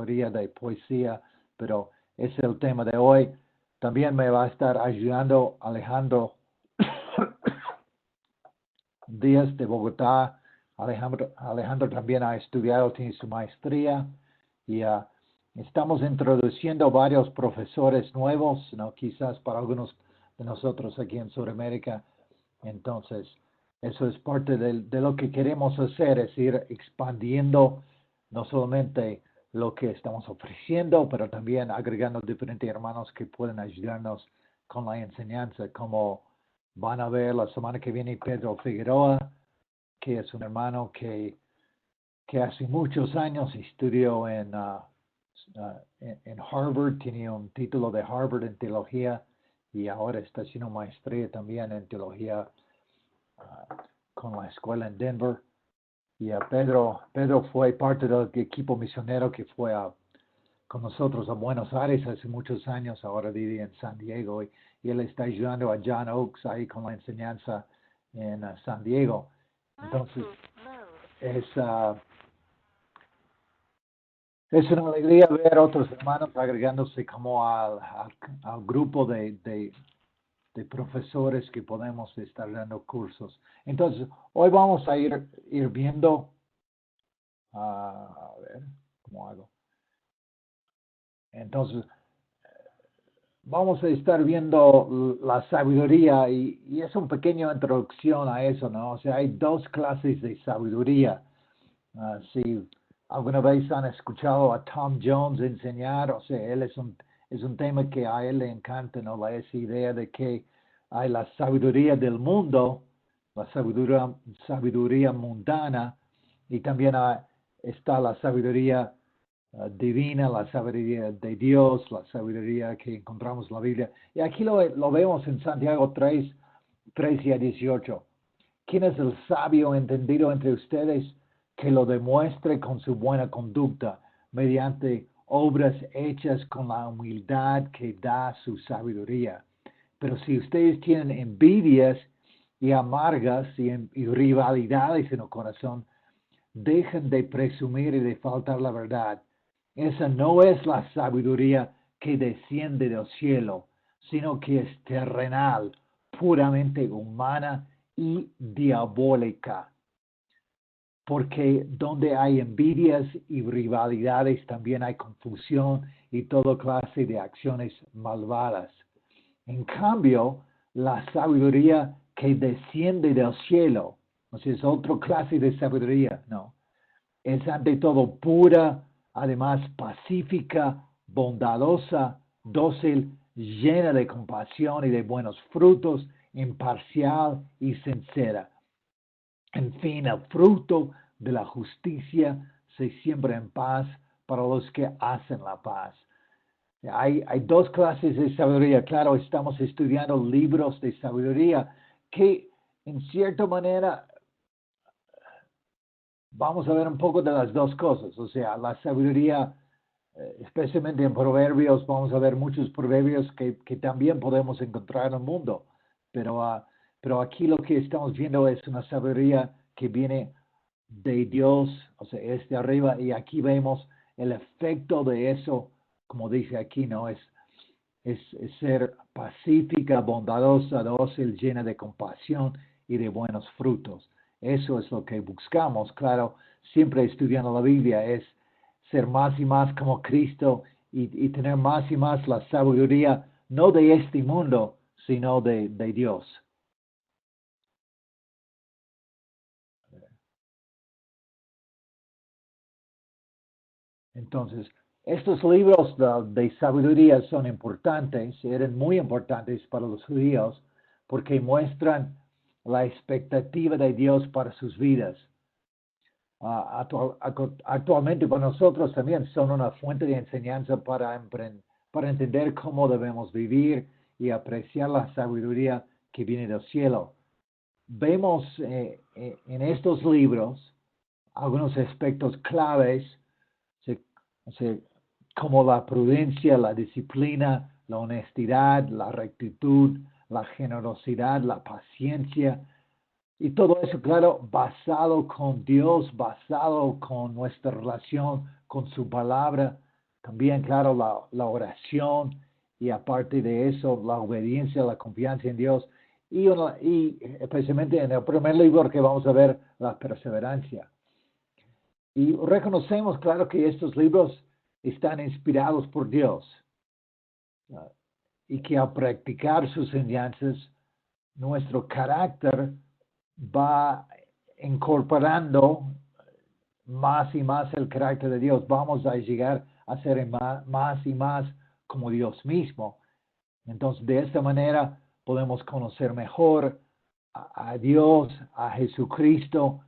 autoría de poesía, pero es el tema de hoy. También me va a estar ayudando Alejandro Díaz de Bogotá. Alejandro también ha estudiado, tiene su maestría y estamos introduciendo varios profesores nuevos, ¿no? Quizás para algunos de nosotros aquí en Sudamérica. Entonces, eso es parte de lo que queremos hacer, es ir expandiendo no solamente lo que estamos ofreciendo, pero también agregando diferentes hermanos que pueden ayudarnos con la enseñanza, como van a ver la semana que viene Pedro Figueroa, que es un hermano que hace muchos años estudió en Harvard, tiene un título de Harvard en teología y ahora está haciendo maestría también en teología con la escuela en Denver. Y Pedro fue parte del equipo misionero que fue con nosotros a Buenos Aires hace muchos años, ahora vive en San Diego y él está ayudando a John Oaks ahí con la enseñanza en San Diego. Entonces, es una alegría ver otros hermanos agregándose como al grupo de profesores que podemos estar dando cursos. Entonces, hoy vamos a ir viendo, a ver, ¿cómo hago? Entonces, vamos a estar viendo la sabiduría y es una pequeña introducción a eso, ¿no? O sea, hay dos clases de sabiduría. Si alguna vez han escuchado a Tom Jones enseñar, o sea, él es un tema que a él le encanta, ¿no? Esa idea de que hay la sabiduría del mundo, la sabiduría mundana, y también está la sabiduría divina, la sabiduría de Dios, la sabiduría que encontramos en la Biblia. Y aquí lo vemos en Santiago 3 y 18. ¿Quién es el sabio entendido entre ustedes? Que lo demuestre con su buena conducta, mediante obras hechas con la humildad que da su sabiduría. Pero si ustedes tienen envidias y amargas y rivalidades en el corazón, dejen de presumir y de faltar la verdad. Esa no es la sabiduría que desciende del cielo, sino que es terrenal, puramente humana y diabólica. Porque donde hay envidias y rivalidades también hay confusión y toda clase de acciones malvadas. En cambio, la sabiduría que desciende del cielo, o sea, es otra clase de sabiduría, ¿no? Es ante todo pura, además pacífica, bondadosa, dócil, llena de compasión y de buenos frutos, imparcial y sincera. En fin, el fruto de la justicia se siembra en paz para los que hacen la paz. Hay dos clases de sabiduría. Claro, estamos estudiando libros de sabiduría que en cierta manera vamos a ver un poco de las dos cosas. O sea, la sabiduría, especialmente en proverbios, vamos a ver muchos proverbios que también podemos encontrar en el mundo. Pero aquí lo que estamos viendo es una sabiduría que viene de Dios, o sea, es de arriba. Y aquí vemos el efecto de eso, como dice aquí, ¿no? Es ser pacífica, bondadosa, dócil, llena de compasión y de buenos frutos. Eso es lo que buscamos, claro, siempre estudiando la Biblia, es ser más y más como Cristo y tener más y más la sabiduría, no de este mundo, sino de Dios. Entonces, estos libros de sabiduría son importantes, eran muy importantes para los judíos, porque muestran la expectativa de Dios para sus vidas. Actualmente para nosotros también son una fuente de enseñanza para entender cómo debemos vivir y apreciar la sabiduría que viene del cielo. Vemos en estos libros algunos aspectos claves, como la prudencia, la disciplina, la honestidad, la rectitud, la generosidad, la paciencia, y todo eso, claro, basado con Dios, basado con nuestra relación con su palabra, también, claro, la oración y aparte de eso, la obediencia, la confianza en Dios y especialmente en el primer libro que vamos a ver, la perseverancia. Y reconocemos, claro, que estos libros están inspirados por Dios y que al practicar sus enseñanzas, nuestro carácter va incorporando más y más el carácter de Dios. Vamos a llegar a ser más y más como Dios mismo. Entonces, de esta manera podemos conocer mejor a Dios, a Jesucristo.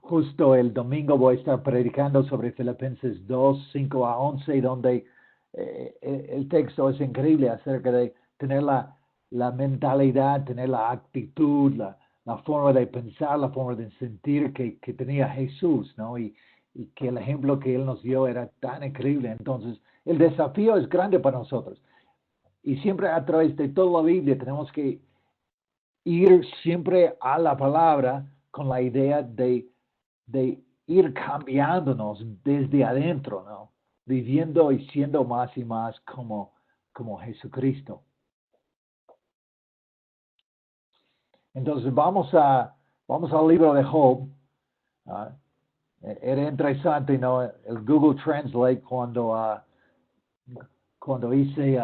Justo el domingo voy a estar predicando sobre Filipenses 2, 5 a 11, donde el texto es increíble acerca de tener la mentalidad, tener la actitud, la forma de pensar, la forma de sentir que tenía Jesús, ¿no? Y que el ejemplo que Él nos dio era tan increíble. Entonces, el desafío es grande para nosotros. Y siempre a través de toda la Biblia tenemos que ir siempre a la palabra con la idea de ir cambiándonos desde adentro, ¿no? Viviendo y siendo más y más como Jesucristo. Entonces vamos al libro de Job. Era interesante, ¿no? El Google Translate cuando hice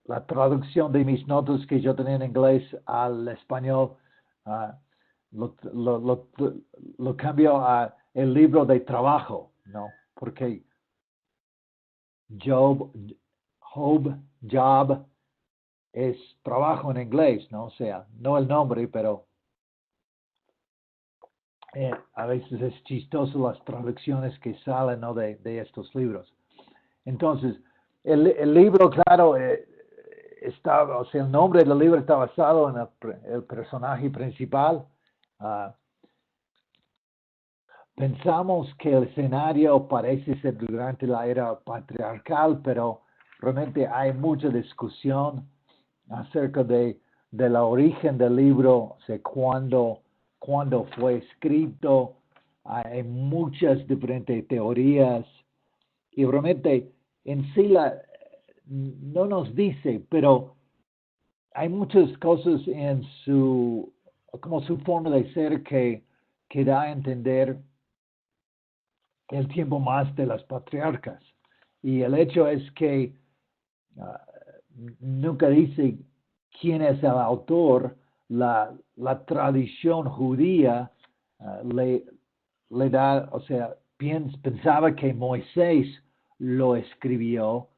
la traducción de mis notas que yo tenía en inglés al español, lo cambio a el libro de trabajo, ¿no? Porque Job es trabajo en inglés, ¿no? O sea, no el nombre, pero a veces es chistoso las traducciones que salen, ¿no? de estos libros. Entonces, el libro, claro, o sea, el nombre del libro está basado en el personaje principal. Pensamos que el escenario parece ser durante la era patriarcal, pero realmente hay mucha discusión acerca de la origen del libro, o sea, cuándo fue escrito. Hay muchas diferentes teorías y realmente en sí no nos dice, pero hay muchas cosas en como su forma de ser que da a entender el tiempo más de las patriarcas. Y el hecho es que nunca dice quién es el autor. La tradición judía le da, o sea, pensaba que Moisés lo escribió,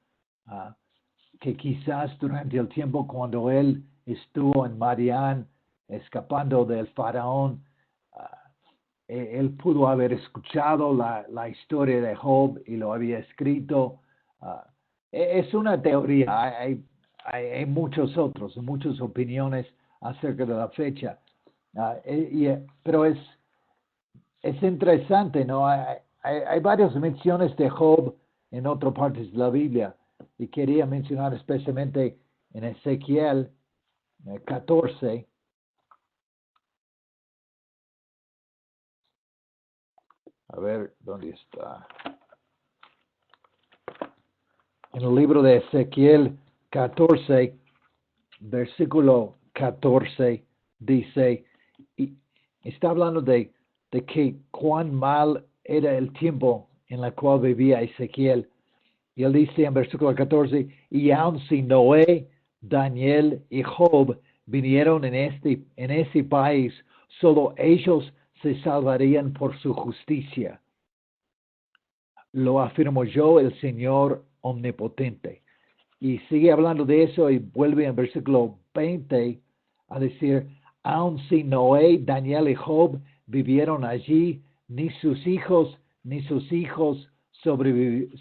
que quizás durante el tiempo cuando él estuvo en Madián escapando del faraón, él pudo haber escuchado la historia de Job y lo había escrito. Es una teoría, hay muchas opiniones acerca de la fecha, pero es interesante, ¿no? Hay varias menciones de Job en otras partes de la Biblia y quería mencionar especialmente en Ezequiel 14. A ver, ¿dónde está? En el libro de Ezequiel 14, versículo 14, dice, y está hablando de que cuán mal era el tiempo en el cual vivía Ezequiel. Y él dice en versículo 14, y aun si Noé, Daniel y Job vinieron en ese país, solo ellos se salvarían por su justicia. Lo afirmo yo, el Señor omnipotente. Y sigue hablando de eso y vuelve en versículo 20 a decir, aun si Noé, Daniel y Job vivieron allí, ni sus hijos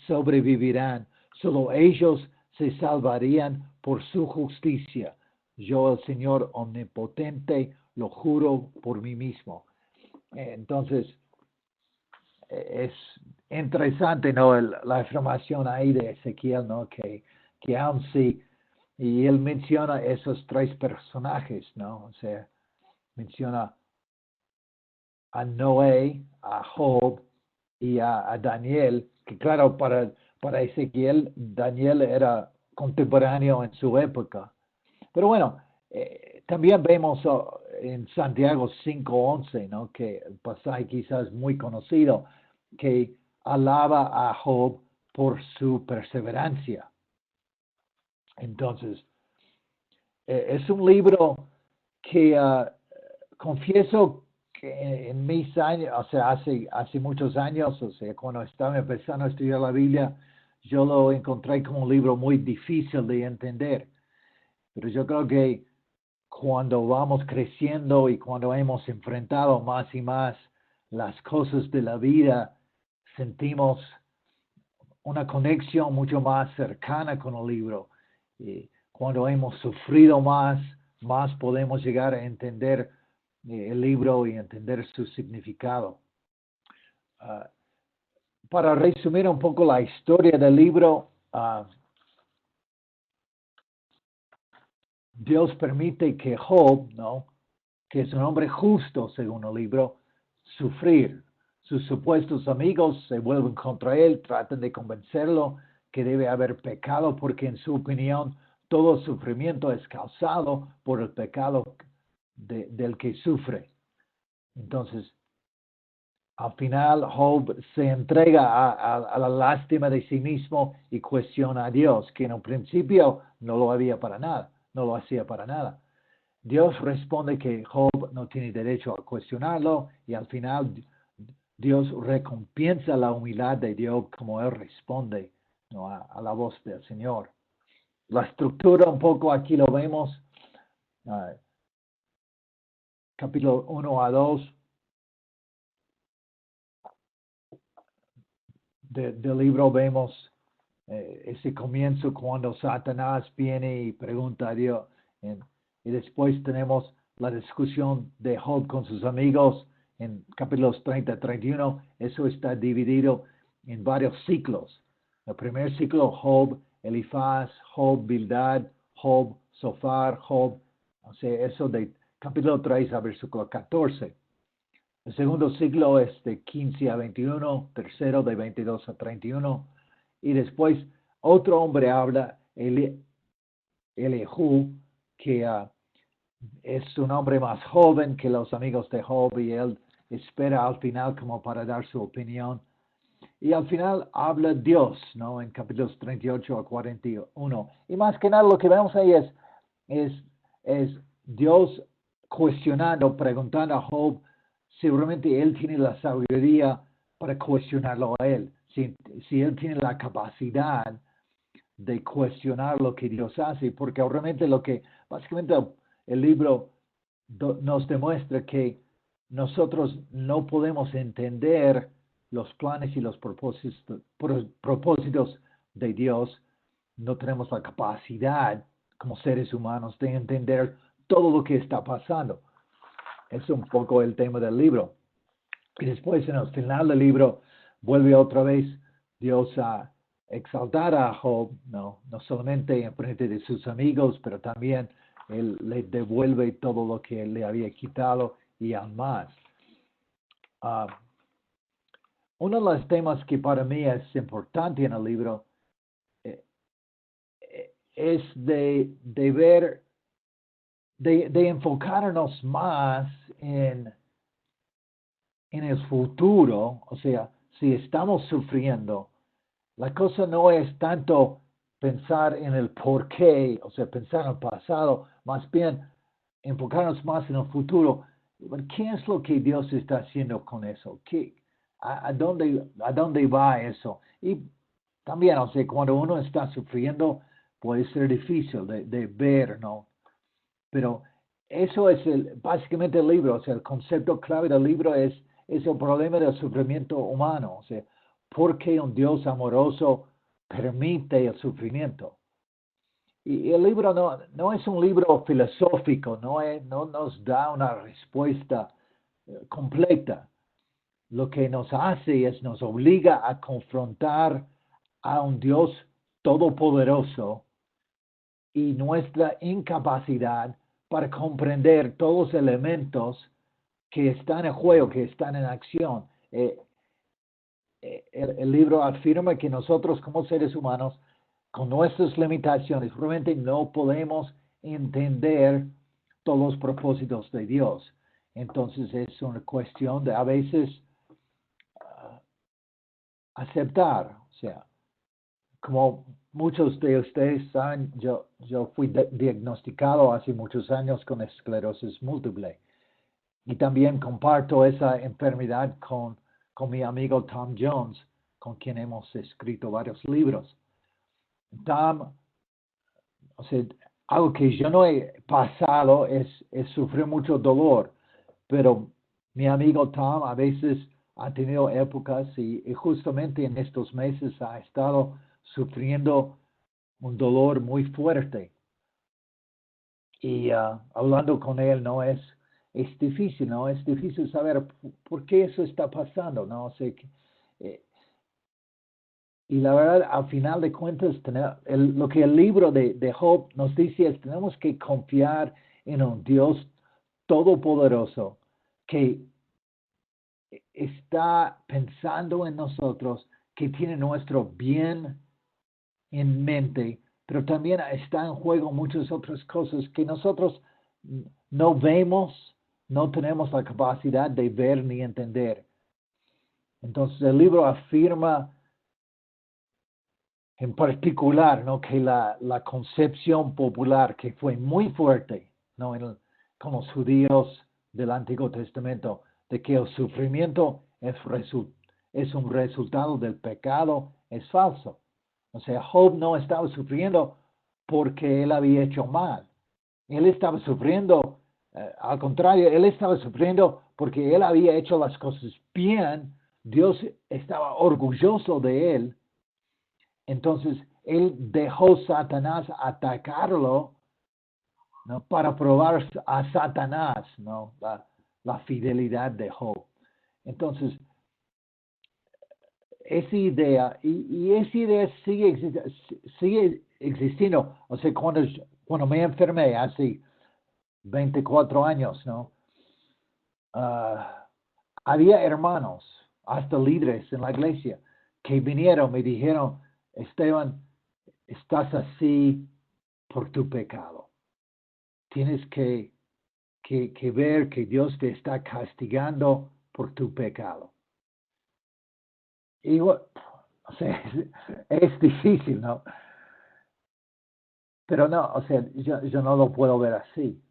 sobrevivirán, solo ellos se salvarían por su justicia. Yo, el Señor omnipotente, lo juro por mí mismo. Entonces, es interesante, ¿no? La afirmación ahí de Ezequiel, ¿no? Que aun si, y él menciona esos tres personajes, ¿no? O sea, menciona a Noé, a Job y a Daniel, que claro, para Ezequiel, Daniel era contemporáneo en su época. Pero bueno, también vemos en Santiago 5:11, ¿no? Que el pasaje quizás muy conocido, que alaba a Job por su perseverancia. Entonces, es un libro que confieso que en mis años, o sea, hace muchos años, o sea, cuando estaba empezando a estudiar la Biblia, yo lo encontré como un libro muy difícil de entender. Pero yo creo que cuando vamos creciendo y cuando hemos enfrentado más y más las cosas de la vida, sentimos una conexión mucho más cercana con el libro. Y cuando hemos sufrido más podemos llegar a entender el libro y entender su significado. Uh, para resumir un poco la historia del libro, Dios permite que Job, ¿no?, que es un hombre justo según el libro, sufrir. Sus supuestos amigos se vuelven contra él, tratan de convencerlo que debe haber pecado porque en su opinión todo sufrimiento es causado por el pecado del que sufre. Entonces, al final, Job se entrega a la lástima de sí mismo y cuestiona a Dios, que en un principio no lo hacía para nada. Dios responde que Job no tiene derecho a cuestionarlo y al final Dios recompensa la humildad de Job como él responde, ¿no?, a la voz del Señor. La estructura un poco aquí lo vemos, capítulo 1 a 2 del libro vemos ese comienzo cuando Satanás viene y pregunta a Dios. Y después tenemos la discusión de Job con sus amigos en capítulos 30 y 31. Eso está dividido en varios ciclos. El primer ciclo, Job, Elifaz, Job, Bildad, Job, Sofar, Job. O sea, eso de capítulo 3 a versículo 14. El segundo ciclo es de 15 a 21, tercero de 22 a 31. Y después otro hombre habla, Elihu, que es un hombre más joven que los amigos de Job y él espera al final como para dar su opinión. Y al final habla Dios, ¿no? En capítulos 38 a 41. Y más que nada lo que vemos ahí es Dios cuestionando, preguntando a Job si realmente él tiene la sabiduría para cuestionarlo a él. Si él tiene la capacidad de cuestionar lo que Dios hace, porque realmente básicamente el libro nos demuestra que nosotros no podemos entender los planes y los propósitos de Dios, no tenemos la capacidad como seres humanos de entender todo lo que está pasando. Es un poco el tema del libro. Y después en el final del libro vuelve otra vez Dios a exaltar a Job, no solamente en frente de sus amigos, pero también él le devuelve todo lo que él le había quitado y aún más. Uno de los temas que para mí es importante en el libro es de ver, de enfocarnos más en el futuro. O sea, si estamos sufriendo, la cosa no es tanto pensar en el por qué, o sea, pensar en el pasado, más bien enfocarnos más en el futuro. ¿Qué es lo que Dios está haciendo con eso? ¿A dónde va eso? Y también, o sea, cuando uno está sufriendo, puede ser difícil de ver, ¿no? Pero eso es básicamente el libro, o sea, el concepto clave del libro es el problema del sufrimiento humano, o sea, ¿por qué un Dios amoroso permite el sufrimiento? Y el libro no es un libro filosófico, no nos da una respuesta completa. Lo que nos hace es nos obliga a confrontar a un Dios todopoderoso y nuestra incapacidad para comprender todos los elementos que están en juego, que están en acción. el libro afirma que nosotros como seres humanos, con nuestras limitaciones, realmente no podemos entender todos los propósitos de Dios. Entonces es una cuestión de a veces aceptar. O sea, como muchos de ustedes saben, yo fui diagnosticado hace muchos años con esclerosis múltiple. Y también comparto esa enfermedad con mi amigo Tom Jones, con quien hemos escrito varios libros. Tom, o sea, algo que yo no he pasado es sufrir mucho dolor, pero mi amigo Tom a veces ha tenido épocas y justamente en estos meses ha estado sufriendo un dolor muy fuerte. Y hablando con él, ¿no? Es difícil, ¿no? Es difícil saber por qué eso está pasando, ¿no? O sea, eh, y la verdad, al final de cuentas, lo que el libro de Job nos dice es tenemos que confiar en un Dios todopoderoso que está pensando en nosotros, que tiene nuestro bien en mente, pero también está en juego muchas otras cosas que nosotros no vemos, no tenemos la capacidad de ver ni entender. Entonces el libro afirma en particular, ¿no? Que la concepción popular que fue muy fuerte, ¿no? Con los judíos del Antiguo Testamento, de que el sufrimiento es un resultado del pecado, es falso. O sea, Job no estaba sufriendo porque él había hecho mal. Él estaba sufriendo, al contrario, él estaba sufriendo porque él había hecho las cosas bien. Dios estaba orgulloso de él. Entonces, él dejó a Satanás atacarlo, ¿no? Para probar a Satanás, ¿no? La fidelidad de Job. Entonces, esa idea, y esa idea sigue existiendo. O sea, cuando me enfermé hace 24 años, ¿no? Había hermanos, hasta líderes en la iglesia, que vinieron, me dijeron, Esteban, estás así por tu pecado. Tienes que ver que Dios te está castigando por tu pecado. Y o sea, es difícil, ¿no? Pero no, o sea, yo no lo puedo ver así.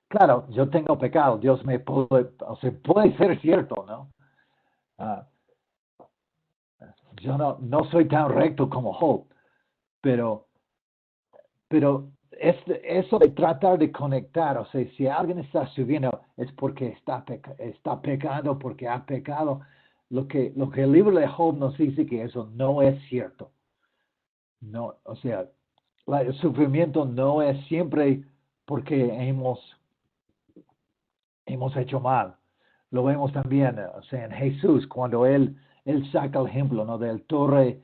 Claro, yo tengo pecado, Dios me puede, o sea, puede ser cierto, ¿no? Uh, yo no soy tan recto como Job, pero, pero eso de tratar de conectar, o sea, si alguien está subiendo es porque está pecando, porque ha pecado. Lo que el libro de Job nos dice que eso no es cierto. No, o sea, el sufrimiento no es siempre porque hemos hecho mal. Lo vemos también, o sea, en Jesús, cuando él saca el ejemplo, ¿no? Del torre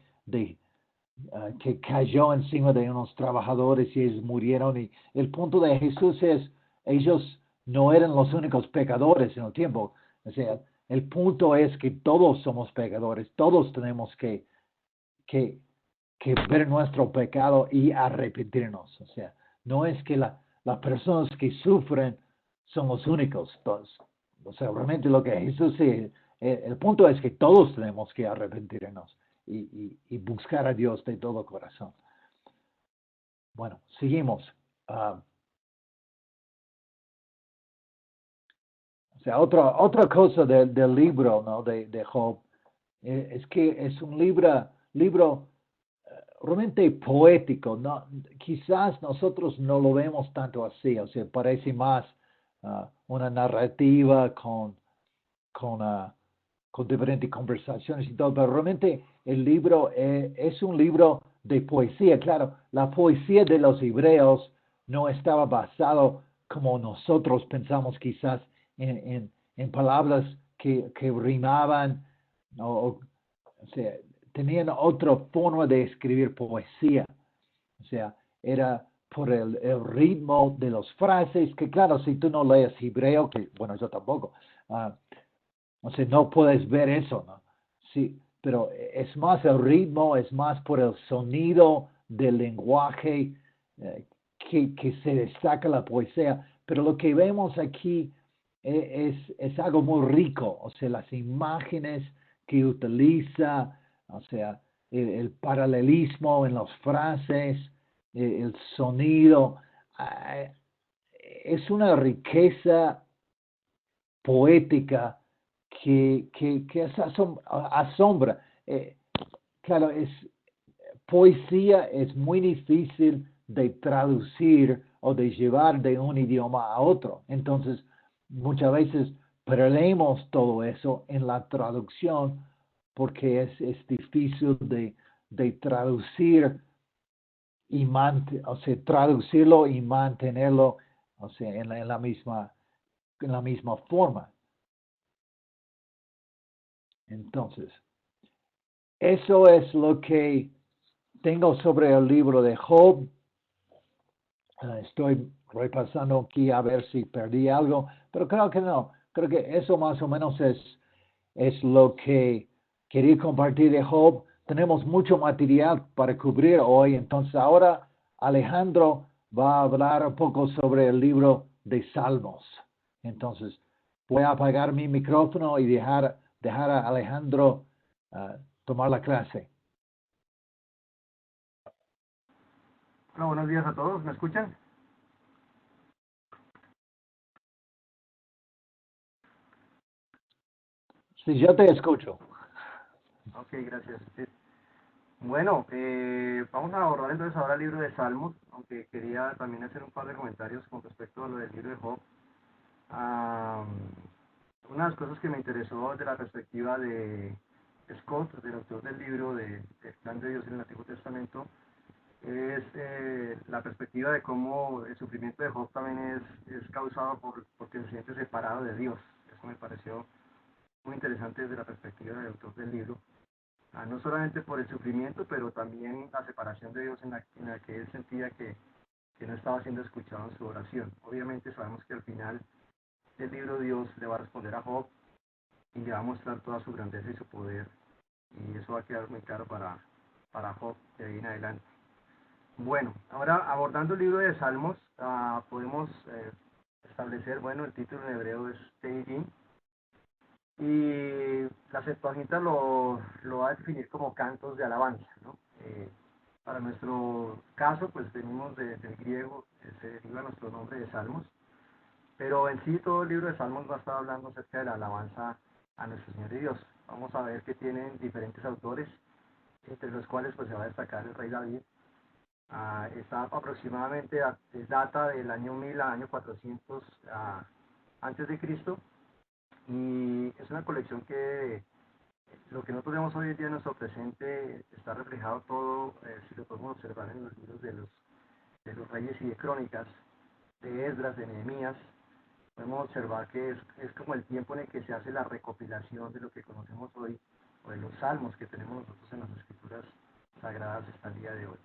que cayó encima de unos trabajadores y ellos murieron. Y el punto de Jesús es, ellos no eran los únicos pecadores en el tiempo. O sea, el punto es que todos somos pecadores, todos tenemos que, que ver nuestro pecado y arrepentirnos. O sea, no es que las personas que sufren son los únicos. Todos. O sea, realmente lo que Jesús dice, el punto es que todos tenemos que arrepentirnos y buscar a Dios de todo corazón. Bueno, seguimos. O sea, otra cosa del libro, ¿no? de Job es que es un libro realmente poético, ¿no? Quizás nosotros no lo vemos tanto así, o sea, parece más una narrativa con, uh, con diferentes conversaciones y todo, pero realmente el libro es un libro de poesía. Claro, la poesía de los hebreos no estaba basado como nosotros pensamos quizás en palabras que rimaban, o sea, tenían otra forma de escribir poesía. O sea, era por el ritmo de las frases, que claro, si tú no lees hebreo, que bueno, yo tampoco, o sea, no puedes ver eso, ¿no? Sí, pero es más el ritmo, es más por el sonido del lenguaje que se destaca la poesía. Pero lo que vemos aquí es algo muy rico, o sea, las imágenes que utiliza, o sea, el paralelismo en las frases, el sonido, eh, es una riqueza poética que asombra. Claro, poesía es muy difícil de traducir o de llevar de un idioma a otro. Entonces, muchas veces perdemos todo eso en la traducción porque es difícil de traducir y o sea, traducirlo y mantenerlo, o sea, en la misma forma. Entonces, eso es lo que tengo sobre el libro de Job. Estoy repasando aquí a ver si perdí algo, pero creo que no. Creo que eso más o menos es lo que quería compartir de Job. Tenemos mucho material para cubrir hoy, entonces ahora Alejandro va a hablar un poco sobre el libro de Salmos. Entonces, voy a apagar mi micrófono y dejar a Alejandro tomar la clase. Hola, buenos días a todos, ¿me escuchan? Sí, yo te escucho. Ok, gracias. Sí. Bueno, vamos a abordar entonces ahora el libro de Salmos, aunque quería también hacer un par de comentarios con respecto a lo del libro de Job. Ah, una de las cosas que me interesó desde la perspectiva de Scott, del autor del libro del Plan de Dios en el Antiguo Testamento, es la perspectiva de cómo el sufrimiento de Job también es causado porque se siente separado de Dios. Eso me pareció muy interesante desde la perspectiva del autor del libro. No solamente por el sufrimiento, pero también la separación de Dios en la que él sentía que no estaba siendo escuchado en su oración. Obviamente sabemos que al final del libro Dios le va a responder a Job y le va a mostrar toda su grandeza y su poder, y eso va a quedar muy claro para Job de ahí en adelante. Bueno, ahora abordando el libro de Salmos, podemos establecer, bueno, el título en hebreo es Teilim, y la Septuaginta lo va a definir como cantos de alabanza, ¿no? Para nuestro caso, pues venimos del griego, se deriva nuestro nombre de Salmos, pero en sí todo el libro de Salmos va a estar hablando acerca de la alabanza a nuestro Señor y Dios. Vamos a ver que tienen diferentes autores, entre los cuales pues se va a destacar el rey David. Está aproximadamente, data del año 1000 al año 400 antes de Cristo, y es una colección que lo que nosotros vemos hoy en día en nuestro presente está reflejado todo, si lo podemos observar en los libros de los reyes y de crónicas, de Esdras, de Nehemías. Podemos observar que es como el tiempo en el que se hace la recopilación de lo que conocemos hoy, o de los salmos que tenemos nosotros en las escrituras sagradas hasta el día de hoy.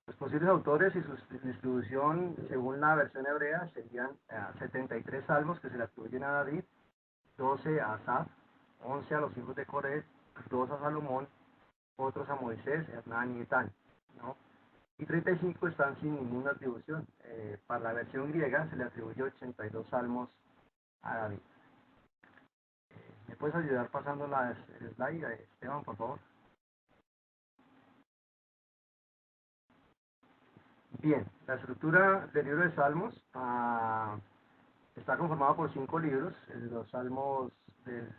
Los posibles autores y su distribución, según la versión hebrea, serían 73 salmos que se le atribuyen a David, 12 a Asaf, 11 a los hijos de Coré, 2 a Salomón, otros a Moisés, Hernán y Etán, ¿no? Y 35 están sin ninguna atribución. Para la versión griega se le atribuye 82 salmos a David. ¿Me puedes ayudar pasando el slide, Esteban, por favor? Bien, la estructura del libro de Salmos está conformada por 5 libros, los salmos del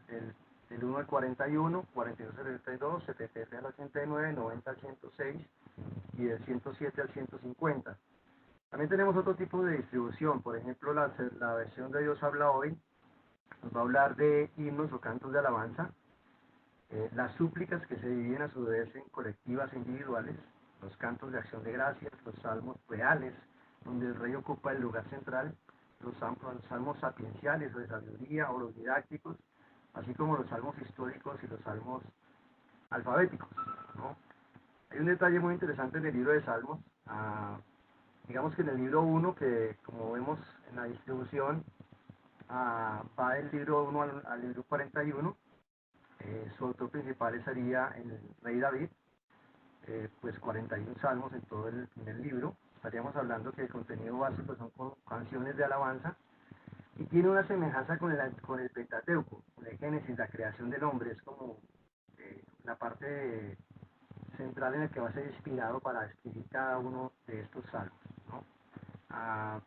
1 al 41, 42 al 72, 73 al 89, 90 al 106 y del 107 al 150. También tenemos otro tipo de distribución, por ejemplo la versión de Dios habla hoy nos va a hablar de himnos o cantos de alabanza, las súplicas que se dividen a su vez en colectivas e individuales, los cantos de acción de gracias, los salmos reales, donde el rey ocupa el lugar central, los salmos sapienciales o de sabiduría o los didácticos, así como los salmos históricos y los salmos alfabéticos, ¿no? Hay un detalle muy interesante en el libro de Salmos. Digamos que en el libro 1, que como vemos en la distribución, va del libro 1 al libro 41, Su autor principal sería el rey David, pues 41 salmos en todo el primer libro. Estaríamos hablando que el contenido básico son canciones de alabanza y tiene una semejanza con el Pentateuco, con el Génesis, la creación del hombre. Es como la parte central en la que va a ser inspirado para escribir cada uno de estos salmos, ¿no?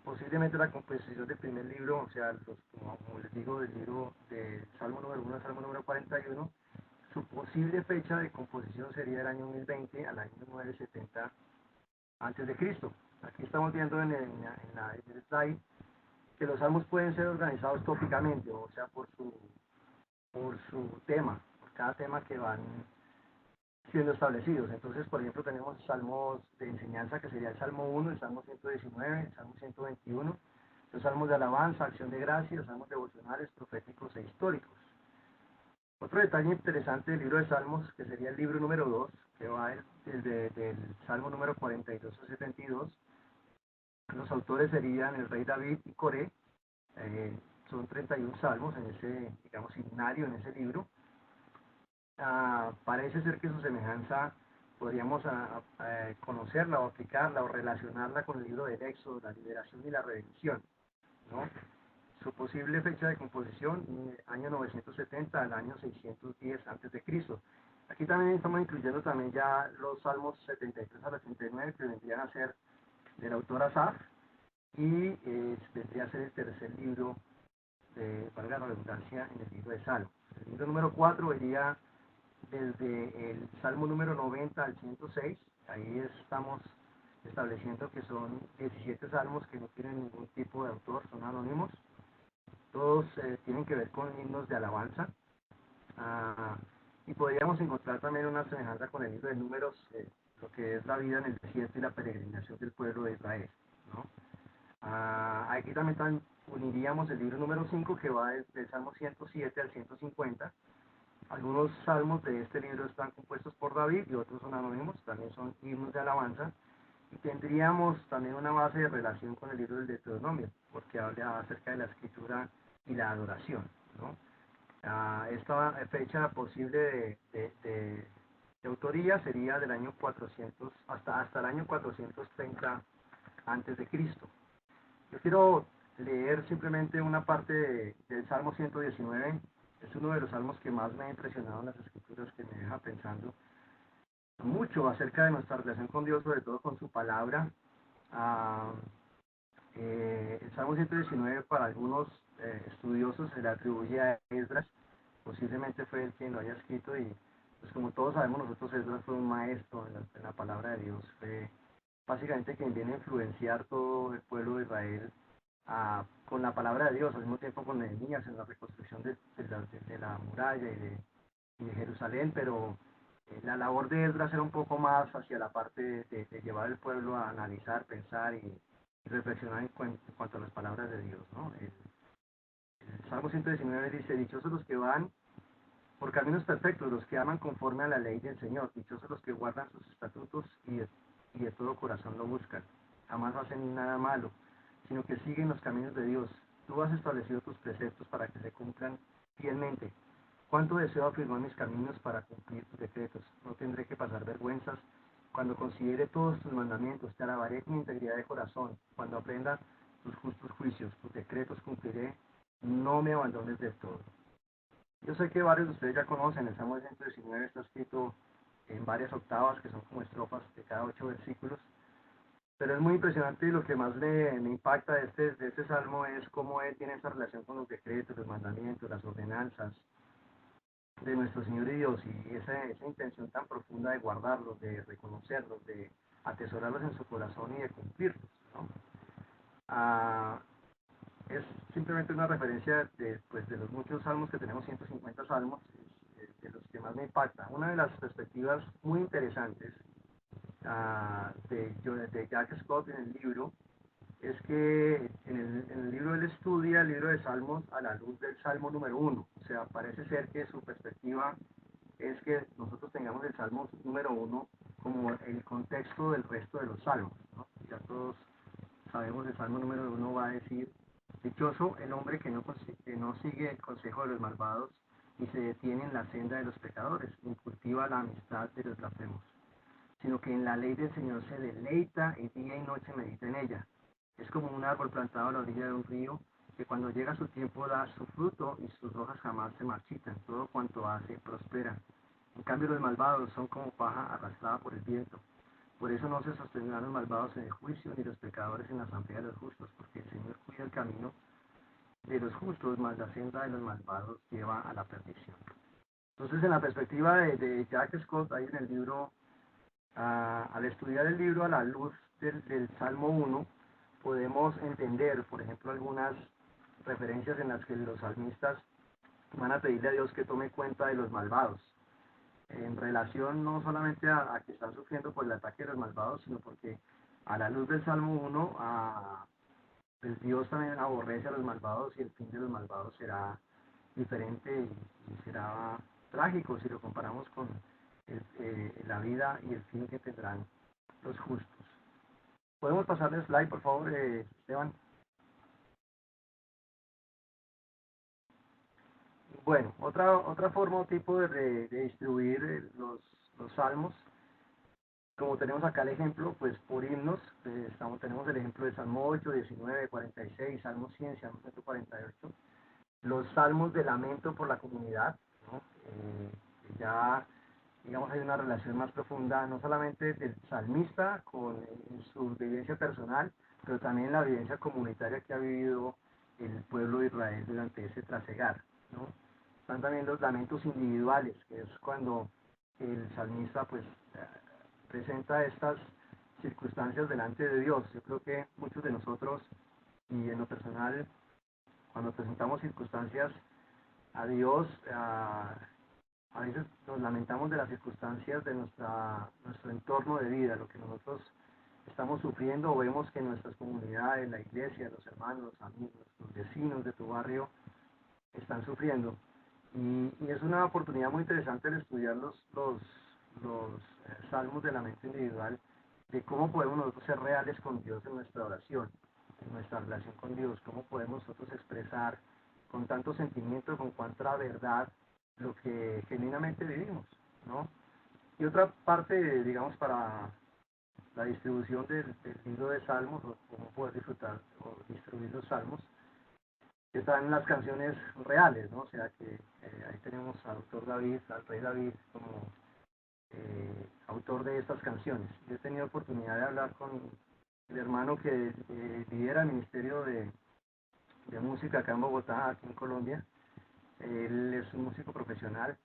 Posiblemente la composición del primer libro, o sea, como les digo, del libro del Salmo número 1 al Salmo número 41, su posible fecha de composición sería el año 1020 al año 970 antes de Cristo. Aquí estamos viendo en el slide que los salmos pueden ser organizados tópicamente, o sea, por su tema, por cada tema que van siendo establecidos. Entonces, por ejemplo, tenemos salmos de enseñanza, que sería el Salmo 1, el Salmo 119, el Salmo 121, los salmos de alabanza, acción de gracias, salmos devocionales, proféticos e históricos. Otro detalle interesante del libro de Salmos, que sería el libro número 2, que va del Salmo número 42 al 72, los autores serían el rey David y Coré. Son 31 salmos en ese, digamos, himnario, en ese libro. Parece ser que su semejanza podríamos conocerla o aplicarla o relacionarla con el libro del Éxodo, la liberación y la redención, ¿no? Su posible fecha de composición, año 970 al año 610 antes de Cristo. Aquí también estamos incluyendo también ya los salmos 73 al 89, que vendrían a ser del autor Asaf, y vendría a ser el tercer libro, valga la redundancia, en el libro de Salmos. El libro número 4 iría desde el Salmo número 90 al 106. Ahí estamos estableciendo que son 17 salmos que no tienen ningún tipo de autor, son anónimos. Todos tienen que ver con himnos de alabanza. Y podríamos encontrar también una semejanza con el libro de Números, lo que es la vida en el desierto y la peregrinación del pueblo de Israel, ¿no? Aquí también uniríamos el libro número 5, que va del Salmo 107 al 150. Algunos salmos de este libro están compuestos por David y otros son anónimos, también son himnos de alabanza. Y tendríamos también una base de relación con el libro del Deuteronomio, porque habla acerca de la escritura y la adoración, ¿no? Esta fecha posible de autoría sería del año 400 hasta el año 430 antes de Cristo. Yo quiero leer simplemente una parte del Salmo 119. Es uno de los salmos que más me ha impresionado en las escrituras, que me deja pensando mucho acerca de nuestra relación con Dios, sobre todo con su palabra. El Salmo 119 para algunos estudiosos se le atribuye a Esdras, posiblemente fue él quien lo haya escrito, y pues como todos sabemos nosotros, Esdras fue un maestro en la palabra de Dios, fue básicamente quien viene a influenciar todo el pueblo de Israel con la palabra de Dios, al mismo tiempo con Nehemías en la reconstrucción de la muralla y de Jerusalén, pero la labor de Esdras era un poco más hacia la parte de llevar al pueblo a analizar, pensar y reflexionar en cuanto a las palabras de Dios, ¿no? El Salmo 119 dice: dichosos los que van por caminos perfectos, los que aman conforme a la ley del Señor, dichosos los que guardan sus estatutos y de todo corazón lo buscan. Jamás hacen nada malo, sino que siguen los caminos de Dios. Tú has establecido tus preceptos para que se cumplan fielmente. Cuánto deseo afirmar mis caminos para cumplir tus decretos. No tendré que pasar vergüenzas. Cuando considere todos tus mandamientos, te alabaré con integridad de corazón. Cuando aprenda tus justos juicios, tus decretos cumpliré. No me abandones del todo. Yo sé que varios de ustedes ya conocen, el Salmo 119 está escrito en varias octavas, que son como estrofas de cada 8 versículos, pero es muy impresionante, y lo que más me impacta de este salmo es cómo él tiene esa relación con los decretos, los mandamientos, las ordenanzas de nuestro Señor y Dios, y esa intención tan profunda de guardarlos, de reconocerlos, de atesorarlos en su corazón y de cumplirlos, ¿no? Es simplemente una referencia pues, de los muchos salmos que tenemos, 150 salmos, de los que más me impacta. Una de las perspectivas muy interesantes de Jack Scott en el libro es que en el libro él estudia el libro de Salmos a la luz del Salmo número 1. O sea, parece ser que su perspectiva es que nosotros tengamos el Salmo número 1 como el contexto del resto de los salmos, ¿no? Ya todos sabemos, el Salmo número 1 va a decir: dichoso el hombre que no sigue el consejo de los malvados, ni se detiene en la senda de los pecadores, ni cultiva la amistad de los blasfemos, sino que en la ley del Señor se deleita y día y noche medita en ella. Es como un árbol plantado a la orilla de un río, que cuando llega su tiempo da su fruto y sus hojas jamás se marchitan, todo cuanto hace prospera. En cambio los malvados son como paja arrastrada por el viento. Por eso no se sostendrán los malvados en el juicio, ni los pecadores en la asamblea de los justos, porque el Señor cuida el camino de los justos, mas la senda de los malvados lleva a la perdición. Entonces, en la perspectiva de Jack Scott, ahí en el libro, al estudiar el libro a la luz del Salmo 1, podemos entender, por ejemplo, algunas referencias en las que los salmistas van a pedirle a Dios que tome cuenta de los malvados, en relación no solamente a que están sufriendo por el ataque de los malvados, sino porque a la luz del Salmo 1, pues Dios también aborrece a los malvados y el fin de los malvados será diferente y será trágico si lo comparamos con la vida y el fin que tendrán los justos. ¿Podemos pasarle slide, por favor, Esteban? Bueno, otra forma o tipo de distribuir los salmos, como tenemos acá el ejemplo, pues por himnos, tenemos el ejemplo de Salmo 8, 19, 46, Salmo 100, Salmo 148, los salmos de lamento por la comunidad, ¿no? Ya, digamos, hay una relación más profunda, no solamente del salmista con su vivencia personal, pero también la vivencia comunitaria que ha vivido el pueblo de Israel durante ese trasegar, ¿no? Están también los lamentos individuales, que es cuando el salmista pues presenta estas circunstancias delante de Dios. Yo creo que muchos de nosotros, y en lo personal, cuando presentamos circunstancias a Dios, a veces nos lamentamos de las circunstancias de nuestro entorno de vida, lo que nosotros estamos sufriendo, o vemos que nuestras comunidades, la iglesia, los hermanos, los amigos, los vecinos de tu barrio están sufriendo. Y es una oportunidad muy interesante el estudiar los salmos de lamento individual, de cómo podemos nosotros ser reales con Dios en nuestra oración, en nuestra relación con Dios, cómo podemos nosotros expresar con tanto sentimiento, con cuánta verdad, lo que genuinamente vivimos, ¿no? Y otra parte, digamos, para la distribución del libro de Salmos, o cómo poder disfrutar o distribuir los Salmos, están las canciones reales, ¿no? O sea que ahí tenemos al autor David, al rey David, como autor de estas canciones. Yo he tenido oportunidad de hablar con el hermano que lidera el Ministerio de Música acá en Bogotá, aquí en Colombia. Él es un músico profesional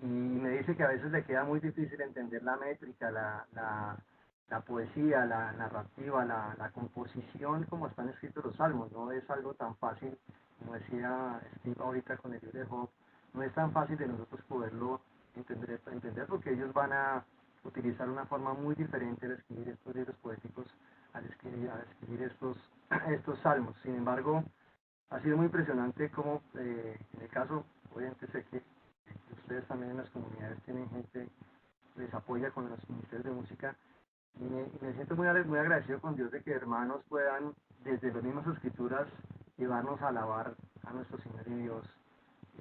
y me dice que a veces le queda muy difícil entender la métrica, la poesía, la narrativa, la composición como están escritos los salmos. No es algo tan fácil, como decía Steve ahorita con el libro de Job, no es tan fácil de nosotros poderlo entender porque ellos van a utilizar una forma muy diferente de escribir estos libros poéticos al escribir estos salmos. Sin embargo, ha sido muy impresionante cómo, en el caso, obviamente sé que ustedes también en las comunidades tienen gente que les apoya con los ministerios de música, y me siento muy agradecido con Dios de que hermanos puedan, desde las mismas escrituras, llevarnos a alabar a nuestro Señor y Dios.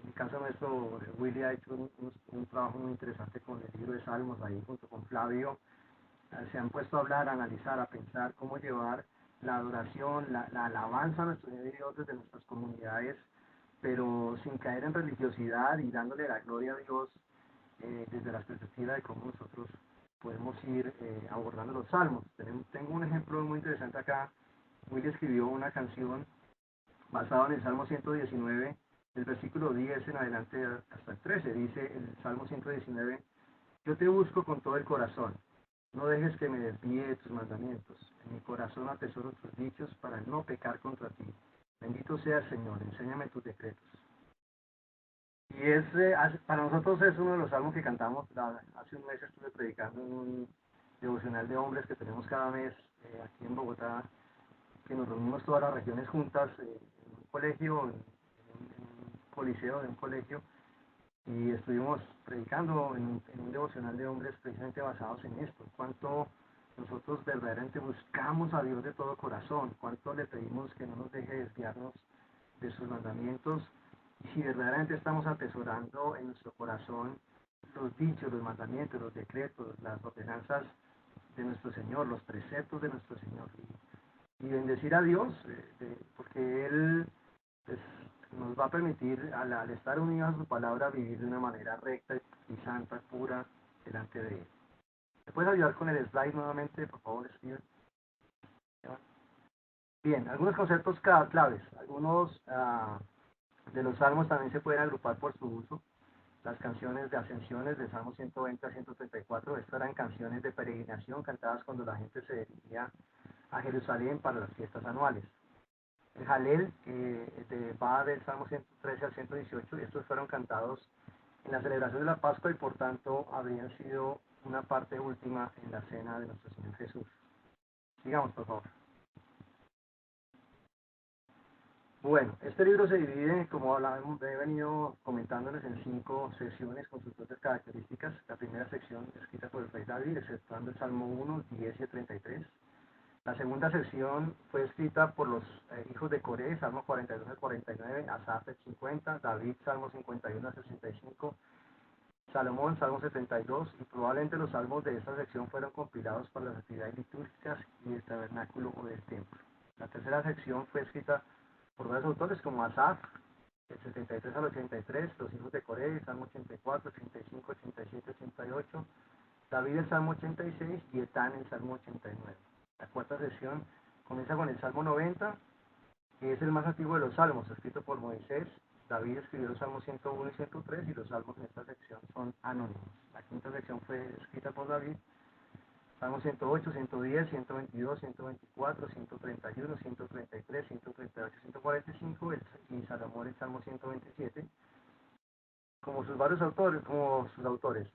En el caso nuestro, Willy ha hecho un trabajo muy interesante con el libro de Salmos, ahí junto con Flavio. Se han puesto a hablar, a analizar, a pensar cómo llevar la adoración, la alabanza a nuestro Dios desde nuestras comunidades, pero sin caer en religiosidad y dándole la gloria a Dios desde la perspectiva de cómo nosotros podemos ir abordando los salmos. Tengo un ejemplo muy interesante acá. Willy escribió una canción basada en el Salmo 119, del versículo 10 en adelante hasta el 13. Dice el Salmo 119, yo te busco con todo el corazón. No dejes que me desvíe de tus mandamientos. En mi corazón atesoro tus dichos para no pecar contra ti. Bendito seas, Señor, enséñame tus decretos. Y para nosotros es uno de los salmos que cantamos. Hace un mes estuve predicando en un devocional de hombres que tenemos cada mes aquí en Bogotá, que nos reunimos todas las regiones juntas en un colegio, en un coliseo de un colegio, y estuvimos predicando en un devocional de hombres precisamente basados en esto, cuánto nosotros verdaderamente buscamos a Dios de todo corazón, cuánto le pedimos que no nos deje desviarnos de sus mandamientos, y si verdaderamente estamos atesorando en nuestro corazón los dichos, los mandamientos, los decretos, las ordenanzas de nuestro Señor, los preceptos de nuestro Señor, y bendecir a Dios, porque Él pues, nos va a permitir, al estar unidos a su palabra, vivir de una manera recta y santa, pura, delante de Él. ¿Me puedes ayudar con el slide nuevamente, por favor, Steven? Bien, algunos conceptos claves. Algunos de los salmos también se pueden agrupar por su uso. Las canciones de ascensiones de Salmo 120 a 134, estas eran canciones de peregrinación cantadas cuando la gente se dirigía a Jerusalén para las fiestas anuales. El Jalel va del Salmo 113 al 118, estos fueron cantados en la celebración de la Pascua y por tanto habrían sido una parte última en la cena de nuestro Señor Jesús. Sigamos, por favor. Bueno, este libro se divide, como he venido comentándoles, en 5 secciones con sus propias características. La primera sección escrita por el rey David, exceptuando el Salmo 1, 10 y 33. La segunda sección fue escrita por los hijos de Coré, Salmo 42 al 49, Asaf el 50, David, Salmo 51 al 65, Salomón, Salmo 72, y probablemente los salmos de esta sección fueron compilados para las actividades litúrgicas y el tabernáculo o del templo. La tercera sección fue escrita por varios autores como Asaf, el 73 al 83, los hijos de Coré, Salmo 84, 85, 87, 88, David el Salmo 86 y Etán el Salmo 89. La cuarta sección comienza con el Salmo 90, que es el más antiguo de los salmos, escrito por Moisés. David escribió los salmos 101 y 103 y los salmos en esta sección son anónimos. La quinta sección fue escrita por David. Salmo 108, 110, 122, 124, 131, 133, 138, 145 y Salomón el Salmo 127. Como sus autores,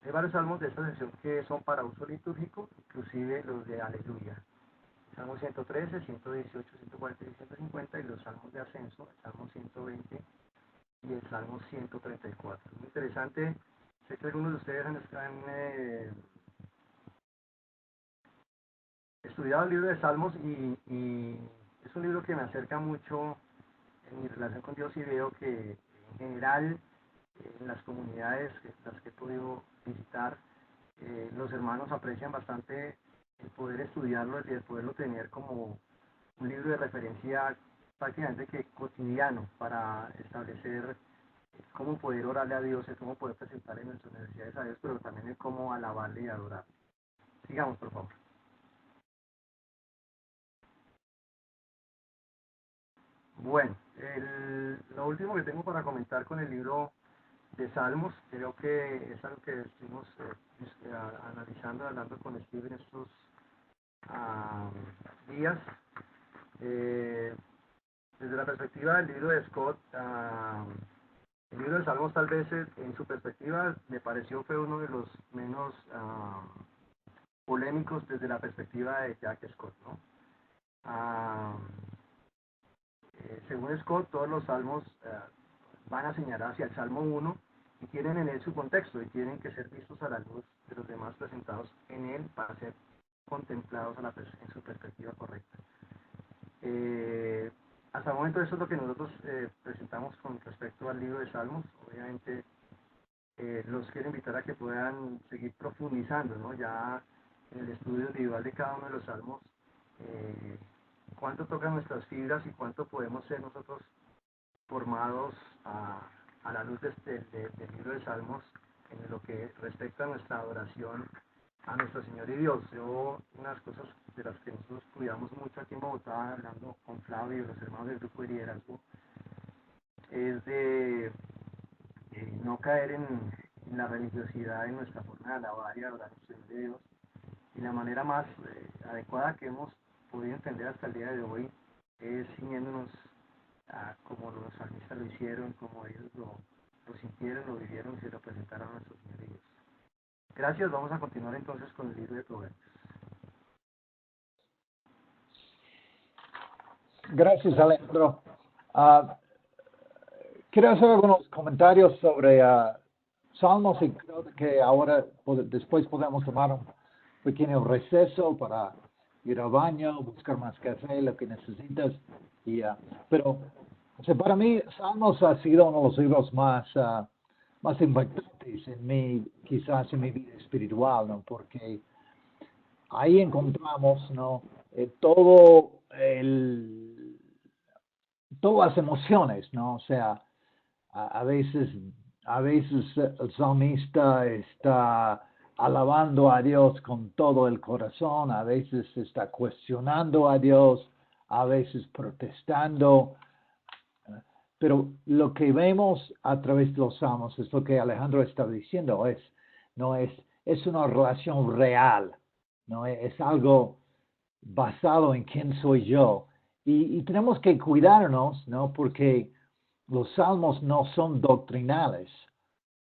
hay varios salmos de esta sección que son para uso litúrgico, inclusive los de Aleluya. Salmo 113, 118, 140 y 150 y los salmos de ascenso, el Salmo 120 y el Salmo 134. Muy interesante, sé que algunos de ustedes han estudiado el libro de Salmos y es un libro que me acerca mucho en mi relación con Dios y veo que en general en las comunidades las que he podido visitar, los hermanos aprecian bastante el poder estudiarlo y el poderlo tener como un libro de referencia prácticamente que cotidiano para establecer cómo poder orarle a Dios, el cómo poder presentarle nuestras necesidades a Dios, pero también el cómo alabarle y adorarle. Sigamos, por favor. Bueno, lo último que tengo para comentar con el libro de Salmos, creo que es algo que estuvimos analizando, hablando con Steven estos días. Desde la perspectiva del libro de Scott, el libro de Salmos tal vez en su perspectiva me pareció fue uno de los menos polémicos desde la perspectiva de Jack Scott, ¿no? Según Scott, todos los salmos van a señalar hacia el Salmo 1 y tienen en él su contexto y tienen que ser vistos a la luz de los demás presentados en él para ser contemplados en su perspectiva correcta. Hasta el momento eso es lo que nosotros presentamos con respecto al libro de Salmos. Obviamente los quiero invitar a que puedan seguir profundizando, ¿no? Ya en el estudio individual de cada uno de los salmos, cuánto tocan nuestras fibras y cuánto podemos ser nosotros formados a la luz del libro de Salmos en lo que respecta a nuestra adoración a nuestro Señor y Dios. Unas cosas de las que nosotros cuidamos mucho aquí en Bogotá, hablando con Flavio y los hermanos del grupo de liderazgo, es de no caer en la religiosidad en nuestra forma de alabar y adorar al Señor de Dios. Y la manera más adecuada que hemos podido entender hasta el día de hoy es ciñéndonos como los salmistas lo hicieron, como ellos lo sintieron, lo vivieron y se lo presentaron a nuestro Señor y Dios. Gracias, vamos a continuar entonces con el libro de Proverbios. Gracias, Alejandro. Quiero hacer algunos comentarios sobre Salmos y creo que ahora después podemos tomar un pequeño receso para ir al baño, buscar más café, lo que necesitas. Pero O sea, para mí, Salmos ha sido uno de los libros más impactantes en mí, quizás en mi vida espiritual, ¿no? Porque ahí encontramos, ¿no? Todo todas las emociones, ¿no? O sea, a veces, a veces el salmista está alabando a Dios con todo el corazón, a veces está cuestionando a Dios, a veces protestando, pero lo que vemos a través de los salmos es lo que Alejandro estaba diciendo, no es una relación real, no es algo basado en quién soy yo. Y tenemos que cuidarnos, ¿no? Porque los salmos no son doctrinales,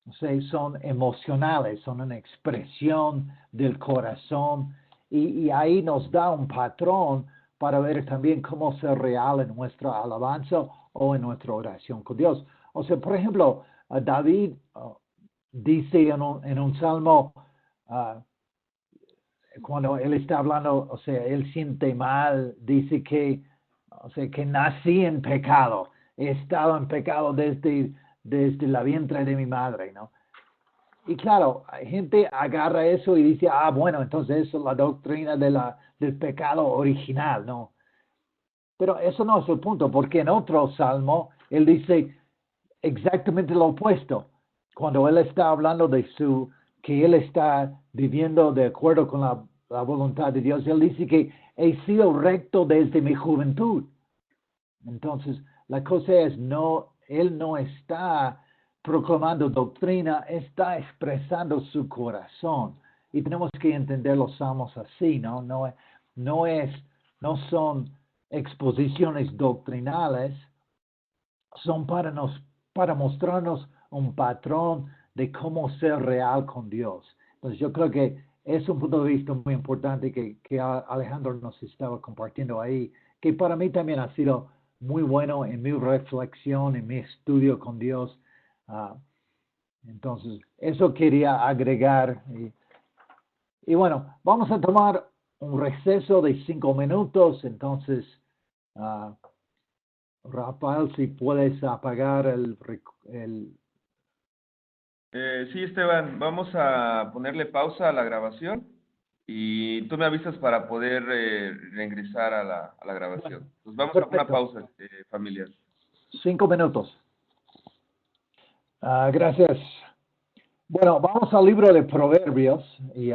o sea, son emocionales, son una expresión del corazón y ahí nos da un patrón para ver también cómo ser real en nuestra alabanza o en nuestra oración con Dios. O sea, por ejemplo, David dice en un salmo, uh, cuando él está hablando, o sea, él siente mal, dice que, o sea, que nací en pecado, he estado en pecado desde la vientre de mi madre, ¿no? Y claro, gente agarra eso y dice, bueno, entonces eso es la doctrina del pecado original, ¿no? Pero eso no es el punto, porque en otro salmo, él dice exactamente lo opuesto. Cuando él está hablando que él está viviendo de acuerdo con la voluntad de Dios, él dice que he sido recto desde mi juventud. Entonces, la cosa es, él no está proclamando doctrina, está expresando su corazón. Y tenemos que entender los salmos así, ¿no? No son exposiciones doctrinales, son para mostrarnos un patrón de cómo ser real con Dios. Entonces yo creo que es un punto de vista muy importante que Alejandro nos estaba compartiendo ahí, que para mí también ha sido muy bueno en mi reflexión, en mi estudio con Dios. Uh, entonces, eso quería agregar. Y bueno, vamos a tomar un receso de 5 minutos. Entonces, uh, Rafael, si puedes apagar el... Sí, Esteban, vamos a ponerle pausa a la grabación y tú me avisas para poder reingresar a la grabación. Pues vamos a una Perfecto. pausa, familia. 5 minutos. Gracias. Bueno, vamos al libro de Proverbios y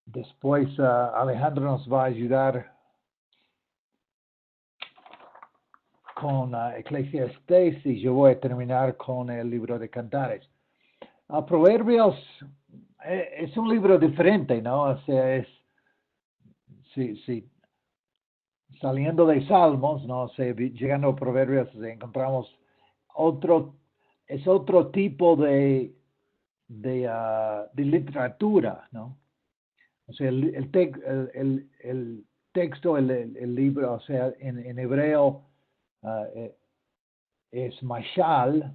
después Alejandro nos va a ayudar con Eclesiastés y yo voy a terminar con el libro de Cantares. Proverbios es un libro diferente, ¿no? O sea, sí, saliendo de Salmos, ¿no? Llegando a Proverbios encontramos es otro tipo de literatura, ¿no? O sea, el texto, el libro, o sea, en hebreo es mashal,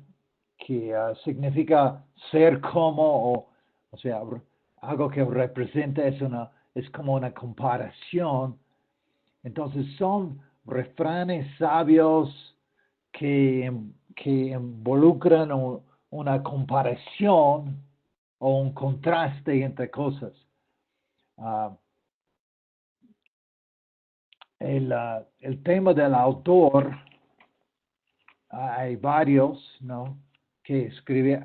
que significa ser como, o sea, algo que representa es como una comparación. Entonces son refranes sabios que involucran una comparación o un contraste entre cosas. El tema del autor, hay varios, ¿no? Que escribe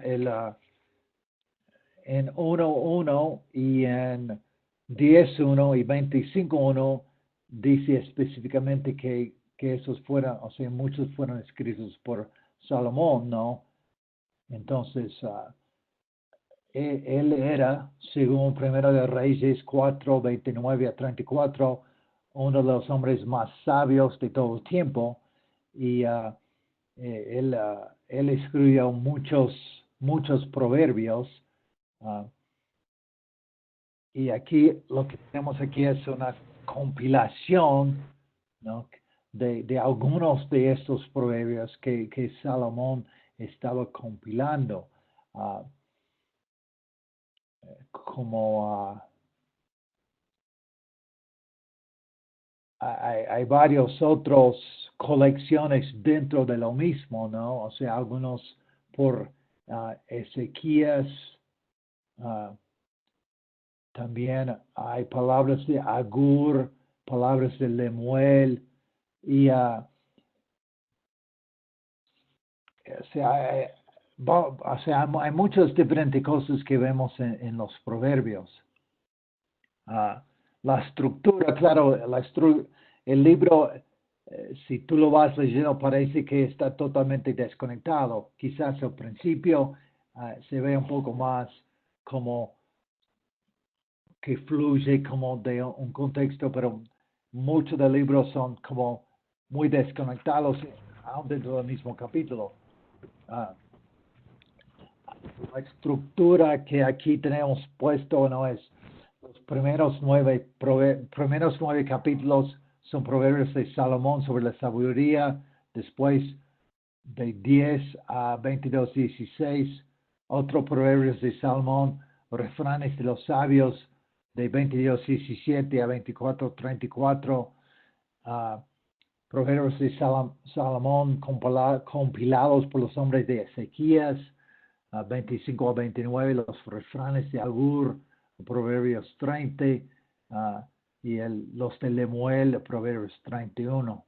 en 1.1 y en 10.1 y 25.1 dice específicamente que esos fueron, o sea, muchos fueron escritos por Salomón, ¿no? Entonces, él era, según Primero de Reyes 4:29 a 34, uno de los hombres más sabios de todo el tiempo y él escribió muchos proverbios. Y aquí lo que tenemos aquí es una compilación, ¿no? de algunos de estos proverbios que Salomón estaba compilando. Como hay varios otros colecciones dentro de lo mismo, ¿no? O sea, algunos por Ezequías, también hay palabras de Agur, palabras de Lemuel, y o sea, hay muchas diferentes cosas que vemos en los proverbios. La estructura, claro, el libro, si tú lo vas leyendo, parece que está totalmente desconectado. Quizás al principio se ve un poco más como que fluye como de un contexto, pero muchos de los libros son como muy desconectados aún dentro del mismo capítulo. La estructura que aquí tenemos puesto no es los primeros nueve capítulos son proverbios de Salomón sobre la sabiduría, después de 10 a 22, 16, otro proverbios de Salomón, refranes de los sabios de 22, 17 a 24, 34, proverbios de Salomón compilados por los hombres de Ezequías, 25 a 29, los refranes de Agur, Proverbios 30, y los de Lemuel, Proverbios 31.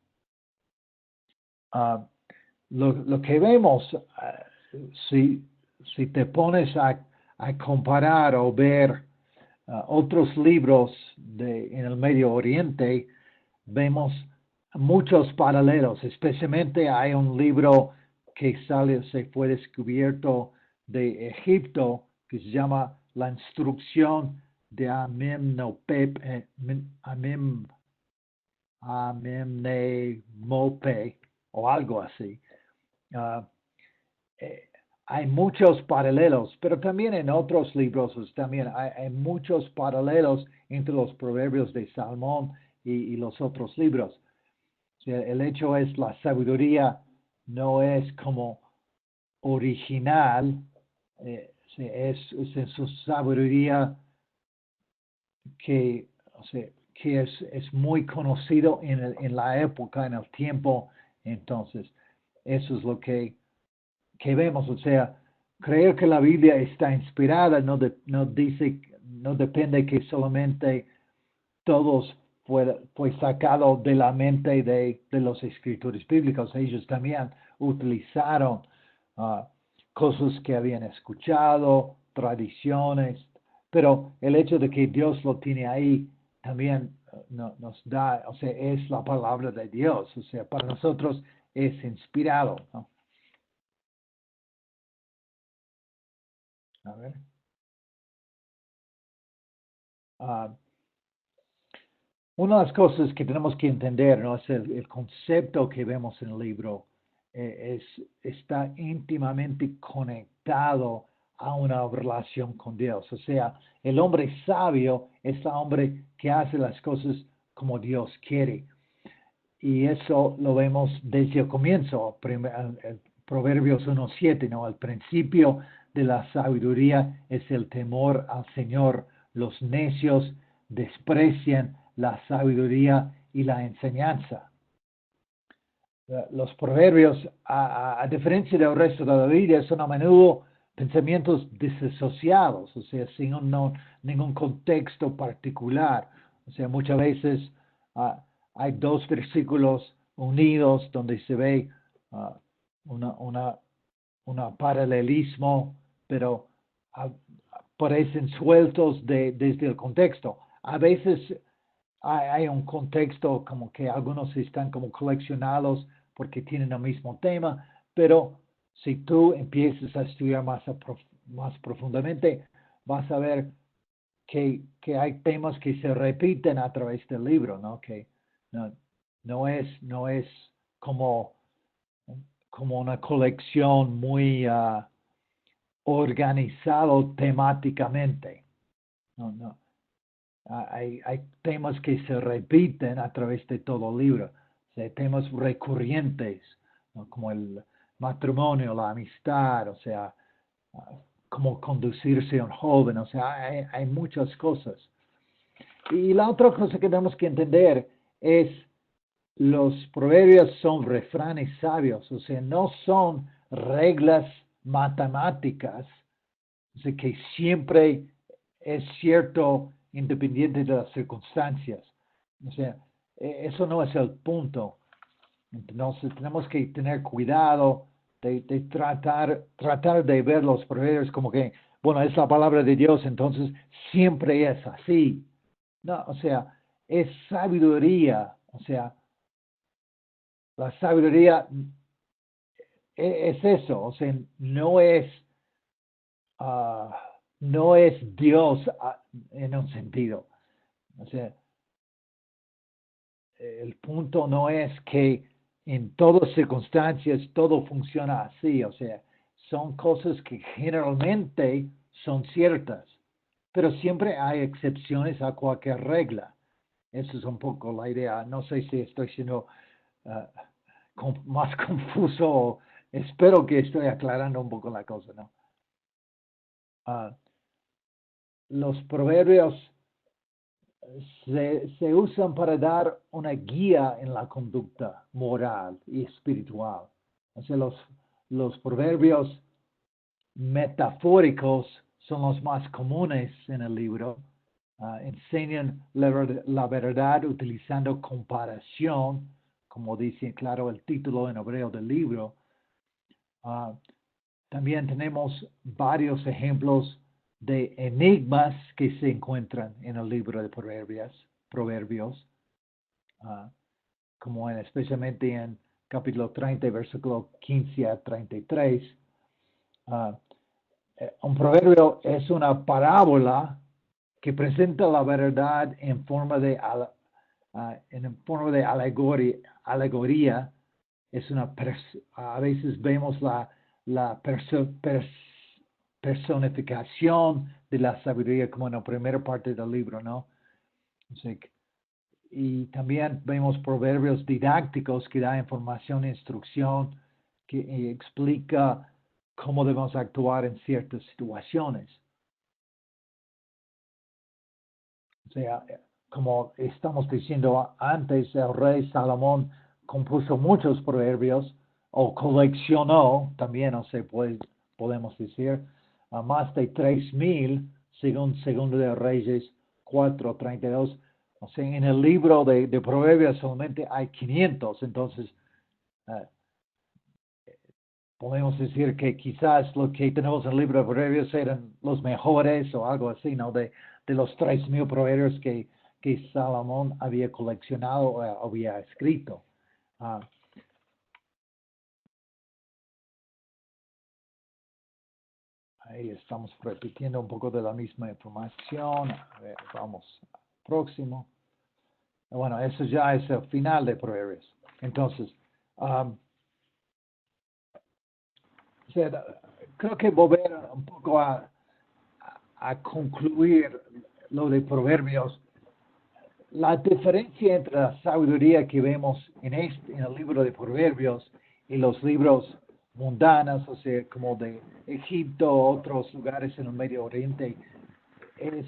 Lo que vemos, si te pones a comparar o ver otros libros en el Medio Oriente, vemos muchos paralelos. Especialmente hay un libro que fue descubierto de Egipto, que se llama La Instrucción de Amenemope, o algo así. Hay muchos paralelos, pero también en otros libros también hay muchos paralelos entre los proverbios de Salomón y los otros libros. O sea, el hecho es la sabiduría no es como original, es en su sabiduría que, o sea, que es muy conocido en la época, en el tiempo. Entonces, eso es lo que vemos. O sea, creer que la Biblia está inspirada no depende que solamente todos fue sacado de la mente de los escritores bíblicos. Ellos también utilizaron cosas que habían escuchado, tradiciones, pero el hecho de que Dios lo tiene ahí también nos da, o sea, es la palabra de Dios. O sea, para nosotros es inspirado, ¿no? A ver. Una de las cosas que tenemos que entender, ¿no? Es el concepto que vemos en el libro. Está íntimamente conectado a una relación con Dios. O sea, el hombre sabio es el hombre que hace las cosas como Dios quiere. Y eso lo vemos desde el comienzo, el Proverbios 1:7, ¿no? Al principio de la sabiduría es el temor al Señor. Los necios desprecian la sabiduría y la enseñanza. Los proverbios, a diferencia del resto de la Biblia, son a menudo pensamientos disasociados, o sea, sin ningún contexto particular. O sea, muchas veces hay dos versículos unidos donde se ve un paralelismo, pero parecen sueltos desde el contexto. A veces hay un contexto como que algunos están como coleccionados porque tienen el mismo tema, pero si tú empiezas a estudiar más profundamente, vas a ver que hay temas que se repiten a través del libro, ¿no? Que no es como una colección muy organizado temáticamente. No. Hay temas que se repiten a través de todo el libro, o sea, temas recurrentes, ¿no? Como el matrimonio, la amistad, o sea, cómo conducirse a un joven, o sea, hay muchas cosas. Y la otra cosa que tenemos que entender los proverbios son refranes sabios, o sea, no son reglas matemáticas, o sea, que siempre es cierto independiente de las circunstancias. O sea, eso no es el punto. Entonces tenemos que tener cuidado de tratar de ver los proverbios como que, bueno, es la palabra de Dios, entonces siempre es así. No, o sea, es sabiduría, o sea, la sabiduría es eso, o sea, no es Dios en un sentido. O sea, el punto no es que en todas circunstancias todo funciona así, o sea, son cosas que generalmente son ciertas, pero siempre hay excepciones a cualquier regla. Eso es un poco la idea. No sé si estoy siendo más confuso o espero que estoy aclarando un poco la cosa, ¿no? Los proverbios se usan para dar una guía en la conducta moral y espiritual. O sea, los proverbios metafóricos son los más comunes en el libro. Enseñan la verdad utilizando comparación, como dice claro el título en hebreo del libro. También tenemos varios ejemplos de enigmas que se encuentran en el libro de Proverbios, como especialmente en capítulo 30, versículo 15 a 33. Un proverbio es una parábola que presenta la verdad en forma de alegoría. Es a veces vemos la personificación de la sabiduría como en la primera parte del libro, ¿no? O sea, y también vemos proverbios didácticos que da información e instrucción que explica cómo debemos actuar en ciertas situaciones. O sea, como estamos diciendo antes, el rey Salomón compuso muchos proverbios o coleccionó también, o sea, podemos decir, a más de 3,000 según Segundo de Reyes 4:32. O sea, en el libro de Proverbios solamente hay 500, entonces podemos decir que quizás lo que tenemos en el libro de Proverbios eran los mejores o algo así, ¿no? De los 3,000 proverbios que Salomón había coleccionado o había escrito. Ahí estamos repitiendo un poco de la misma información. A ver, vamos al próximo. Bueno, eso ya es el final de Proverbios. Entonces, creo que volver un poco a concluir lo de Proverbios. La diferencia entre la sabiduría que vemos en el libro de Proverbios y los libros mundanos, o sea, como de Egipto o otros lugares en el Medio Oriente, es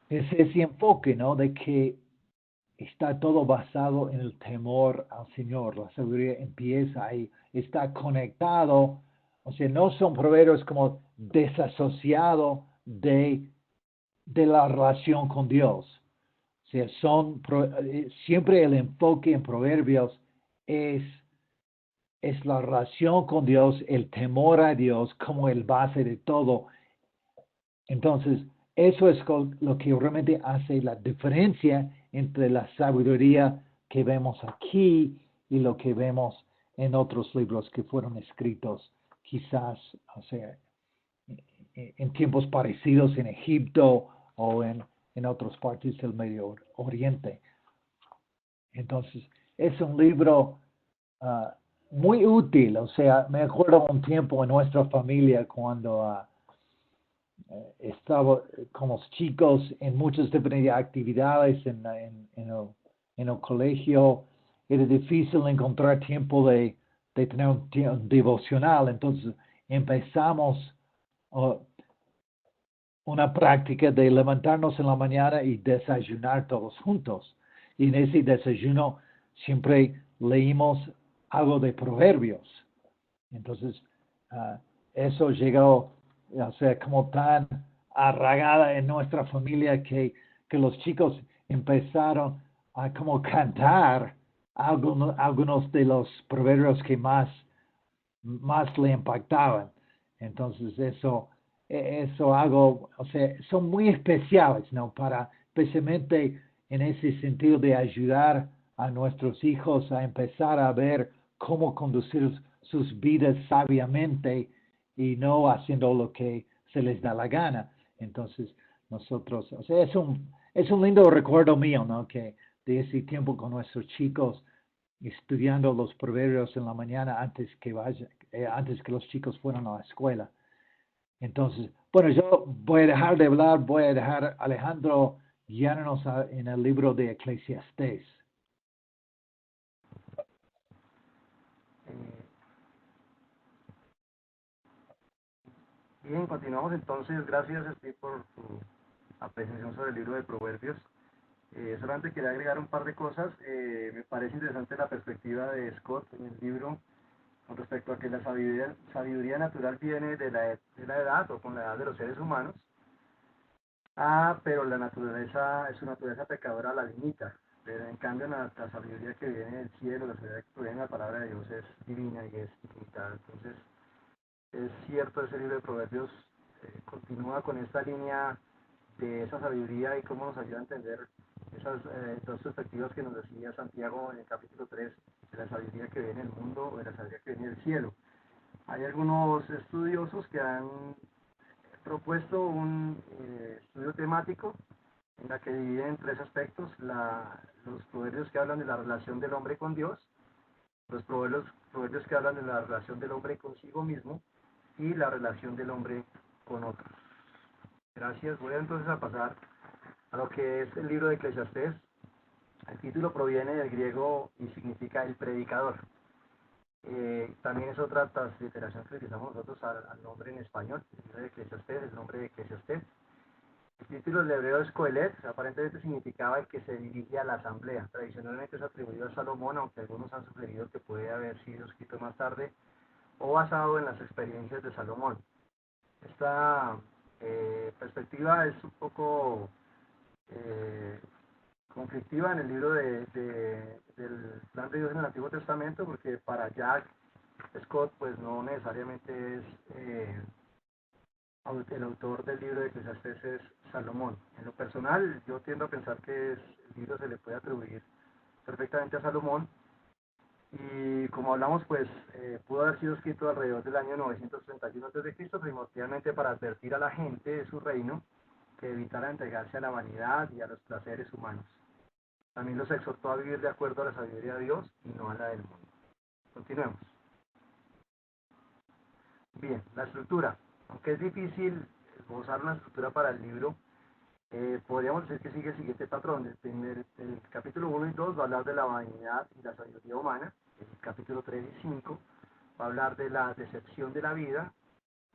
ese enfoque, ¿no? De que está todo basado en el temor al Señor. La sabiduría empieza ahí, está conectado, o sea, no son proverbios como desasociados de la relación con Dios. O sea, siempre el enfoque en proverbios es la relación con Dios, el temor a Dios como el base de todo. Entonces, eso es lo que realmente hace la diferencia entre la sabiduría que vemos aquí y lo que vemos en otros libros que fueron escritos quizás, o sea, en tiempos parecidos en Egipto o en otras partes del Medio Oriente. Entonces, es un libro muy útil, o sea, me acuerdo un tiempo en nuestra familia cuando estaba con los chicos en muchas diferentes actividades en el colegio, era difícil encontrar tiempo de tener un devocional, entonces empezamos una práctica de levantarnos en la mañana y desayunar todos juntos. Y en ese desayuno siempre leímos algo de Proverbios. Entonces, eso llegó a ser como tan arraigada en nuestra familia que los chicos empezaron a como cantar algunos de los proverbios que más le impactaban. Entonces eso algo, o sea, son muy especiales, ¿no? Para, especialmente en ese sentido de ayudar a nuestros hijos a empezar a ver cómo conducir sus vidas sabiamente y no haciendo lo que se les da la gana. Entonces, nosotros, o sea, es un lindo recuerdo mío, ¿no? Que de ese tiempo con nuestros chicos, estudiando los proverbios en la mañana antes que los chicos fueran a la escuela. Entonces, bueno, yo voy a dejar de hablar, voy a dejar a Alejandro guiarnos en el libro de Eclesiastés. Bien, continuamos entonces. Gracias, Steve, por tu apreciación sobre el libro de Proverbios. Solamente quería agregar un par de cosas. Me parece interesante la perspectiva de Scott en el libro con respecto a que la sabiduría natural viene de la edad o con la edad de los seres humanos. Pero la naturaleza, su naturaleza pecadora la limita. Pero en cambio la sabiduría que viene del cielo, la sabiduría que viene de la palabra de Dios es divina y es ilimitada. Entonces, es cierto, ese libro de Proverbios continúa con esta línea de esa sabiduría y cómo nos ayuda a entender esas dos perspectivas que nos decía Santiago en el capítulo 3, de la sabiduría que viene del mundo o de la sabiduría que viene del cielo. Hay algunos estudiosos que han propuesto un estudio temático en la que dividen en tres aspectos: los proverbios que hablan de la relación del hombre con Dios, los proverbios que hablan de la relación del hombre consigo mismo y la relación del hombre con otros. Gracias. Voy entonces a pasar a lo que es el libro de Eclesiastés. El título proviene del griego y significa el predicador. También es otra transliteración que utilizamos nosotros al nombre en español, el libro de Eclesiastés, el nombre de Eclesiastés. El título del hebreo es Coelet, aparentemente significaba el que se dirige a la asamblea. Tradicionalmente es atribuido a Salomón, aunque algunos han sugerido que puede haber sido escrito más tarde o basado en las experiencias de Salomón. Esta perspectiva es un poco conflictiva en el libro del plan de Dios en el Antiguo Testamento, porque para Jack Scott pues no necesariamente es el autor del libro de Eclesiastés es Salomón. En lo personal yo tiendo a pensar que el libro se le puede atribuir perfectamente a Salomón, y como hablamos pues pudo haber sido escrito alrededor del año 931 a.C., primordialmente para advertir a la gente de su reino que evitara entregarse a la vanidad y a los placeres humanos. También los exhortó a vivir de acuerdo a la sabiduría de Dios y no a la del mundo. Continuemos. Bien, la estructura. Aunque es difícil esbozar una estructura para el libro, podríamos decir que sigue el siguiente patrón. El capítulo 1 y 2 va a hablar de la vanidad y la sabiduría humana. El capítulo 3 y 5 va a hablar de la decepción de la vida.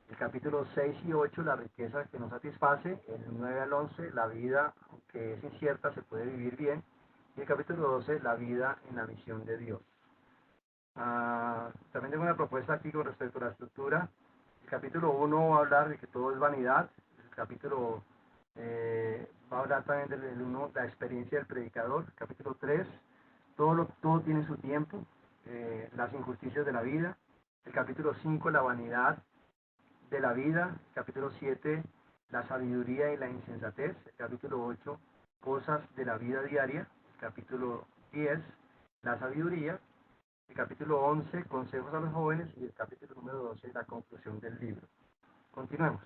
El capítulo 6 y 8, la riqueza que nos satisface. El 9 al 11, la vida, aunque es incierta, se puede vivir bien. Y el capítulo 12, la vida en la misión de Dios. También tengo una propuesta aquí con respecto a la estructura. El capítulo 1 va a hablar de que todo es vanidad. El capítulo va a hablar también del 1, la experiencia del predicador. El capítulo 3, todo tiene su tiempo, las injusticias de la vida. El capítulo 5, la vanidad de la vida. El capítulo 7, la sabiduría y la insensatez. El capítulo 8, cosas de la vida diaria. El capítulo 10, la sabiduría. El capítulo 11, consejos a los jóvenes, y el capítulo número 12, la conclusión del libro. Continuemos.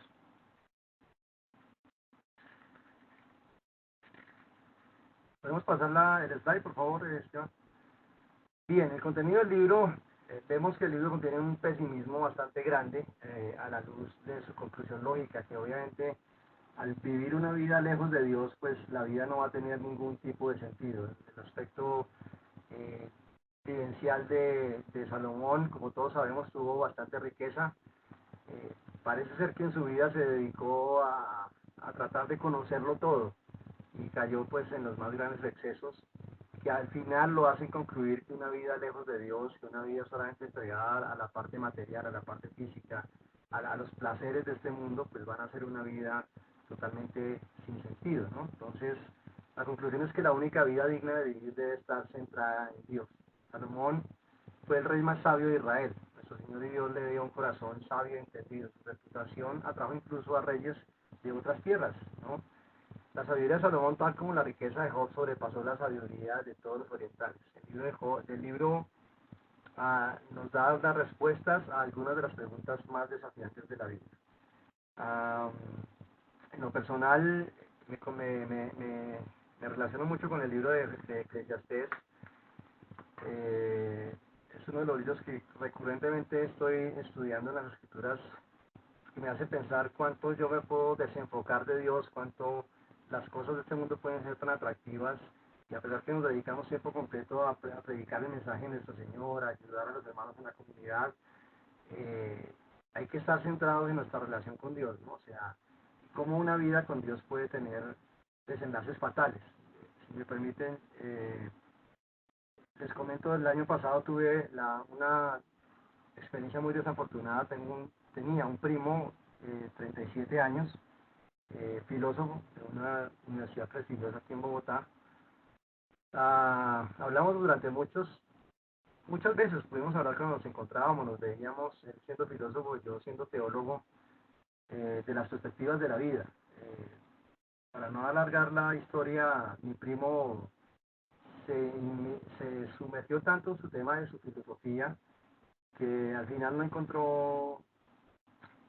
¿Podemos pasar el slide, por favor, Esteban? Bien, el contenido del libro, vemos que el libro contiene un pesimismo bastante grande a la luz de su conclusión lógica, que obviamente al vivir una vida lejos de Dios, pues la vida no va a tener ningún tipo de sentido. El aspecto vivencial de Salomón, como todos sabemos, tuvo bastante riqueza. Parece ser que en su vida se dedicó a a tratar de conocerlo todo y cayó pues en los más grandes excesos que al final lo hacen concluir que una vida lejos de Dios, que una vida solamente entregada a la parte material, a la parte física, a los placeres de este mundo, pues van a ser una vida totalmente sin sentido, ¿no? Entonces, la conclusión es que la única vida digna de vivir debe estar centrada en Dios. Salomón fue el rey más sabio de Israel. Nuestro Señor y Dios le dio un corazón sabio y entendido. Su reputación atrajo incluso a reyes de otras tierras, ¿no? La sabiduría de Salomón, tal como la riqueza de Job, sobrepasó la sabiduría de todos los orientales. El libro nos da las respuestas a algunas de las preguntas más desafiantes de la Biblia. En lo personal, me relaciono mucho con el libro de Eclesiastés. Es uno de los libros que recurrentemente estoy estudiando en las Escrituras, que me hace pensar cuánto yo me puedo desenfocar de Dios, cuánto las cosas de este mundo pueden ser tan atractivas, y a pesar que nos dedicamos tiempo completo a predicar el mensaje de nuestro Señor, a ayudar a los hermanos en la comunidad, hay que estar centrados en nuestra relación con Dios, ¿no? O sea, cómo una vida con Dios puede tener desenlaces fatales. Si me permiten, les comento, el año pasado tuve una experiencia muy desafortunada. Tenía un primo, 37 años, filósofo de una universidad prestigiosa aquí en Bogotá. Hablamos durante muchas veces, pudimos hablar cuando nos encontrábamos, nos veíamos, él siendo filósofo y yo siendo teólogo, de las perspectivas de la vida. Para no alargar la historia, mi primo se sumergió tanto en su tema de su filosofía que al final no encontró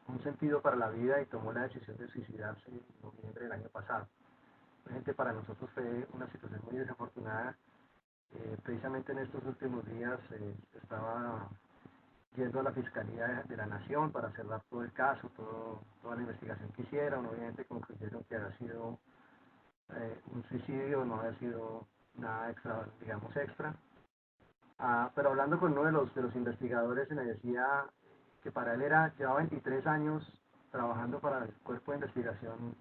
un sentido para la vida y tomó la decisión de suicidarse en noviembre del año pasado. Realmente para nosotros fue una situación muy desafortunada. Precisamente en estos últimos días estaba yendo a la Fiscalía de la Nación para cerrar todo el caso, toda la investigación que hicieron. Obviamente concluyeron que había sido un suicidio, no había sido nada extra, digamos extra. Pero hablando con uno de los investigadores, se me decía que para él llevaba 23 años trabajando para el cuerpo de investigación